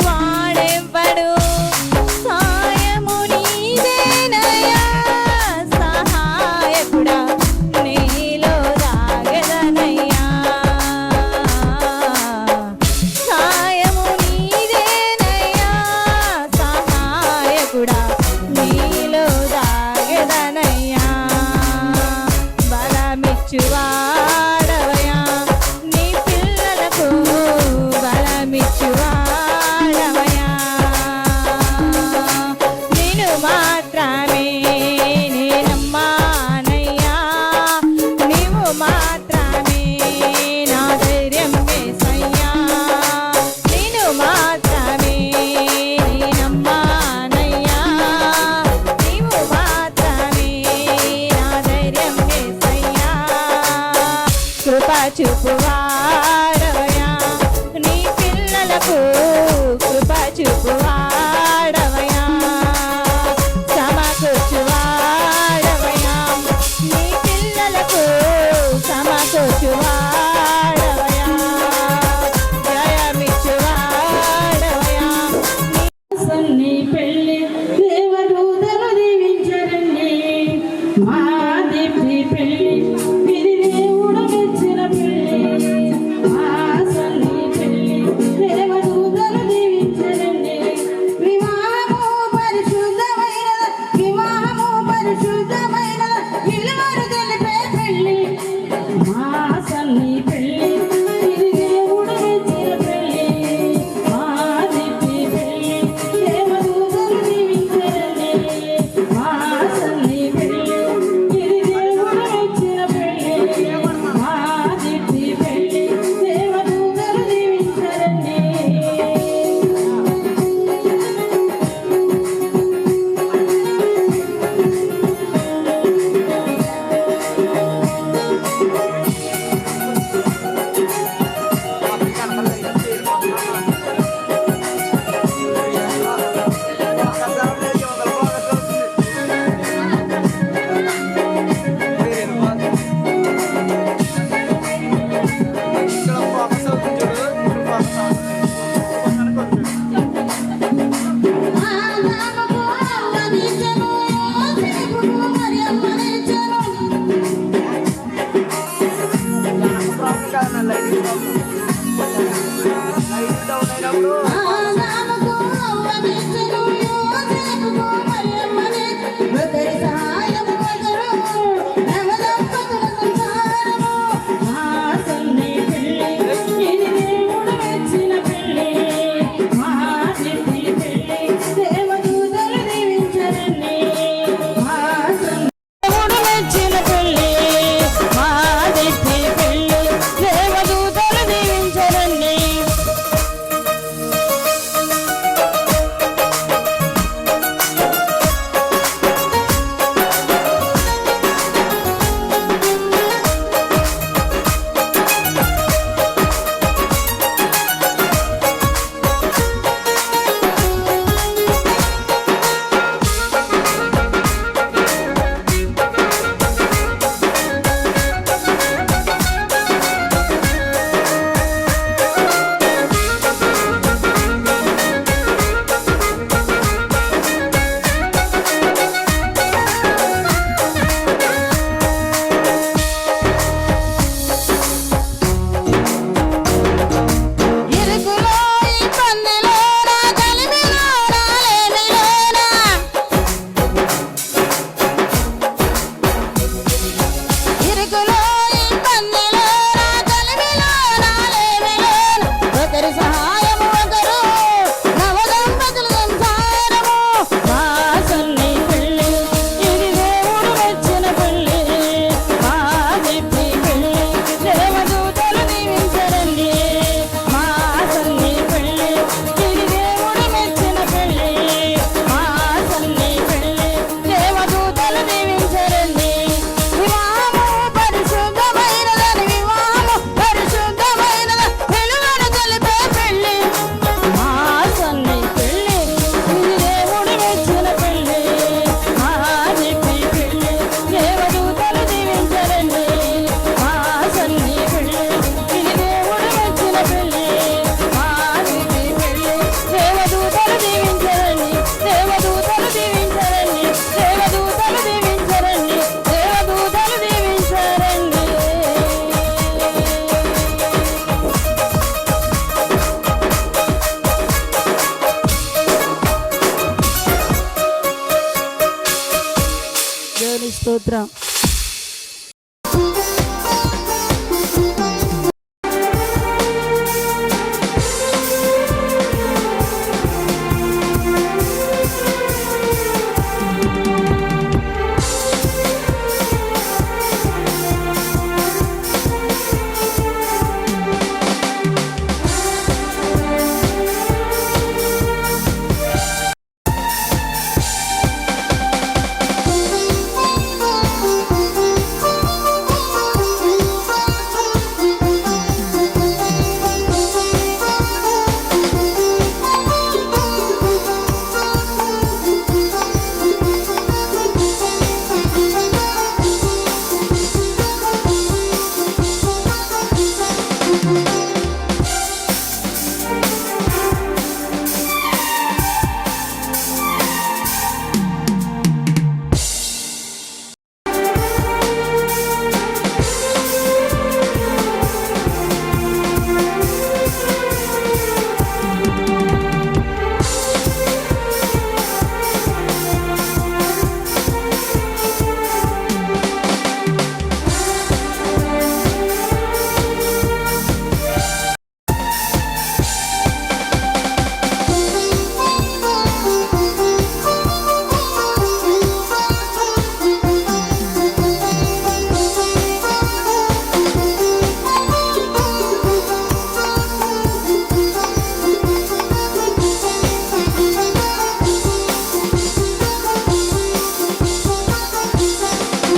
Speaker 4: స్తోత్రం.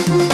Speaker 3: Thank you.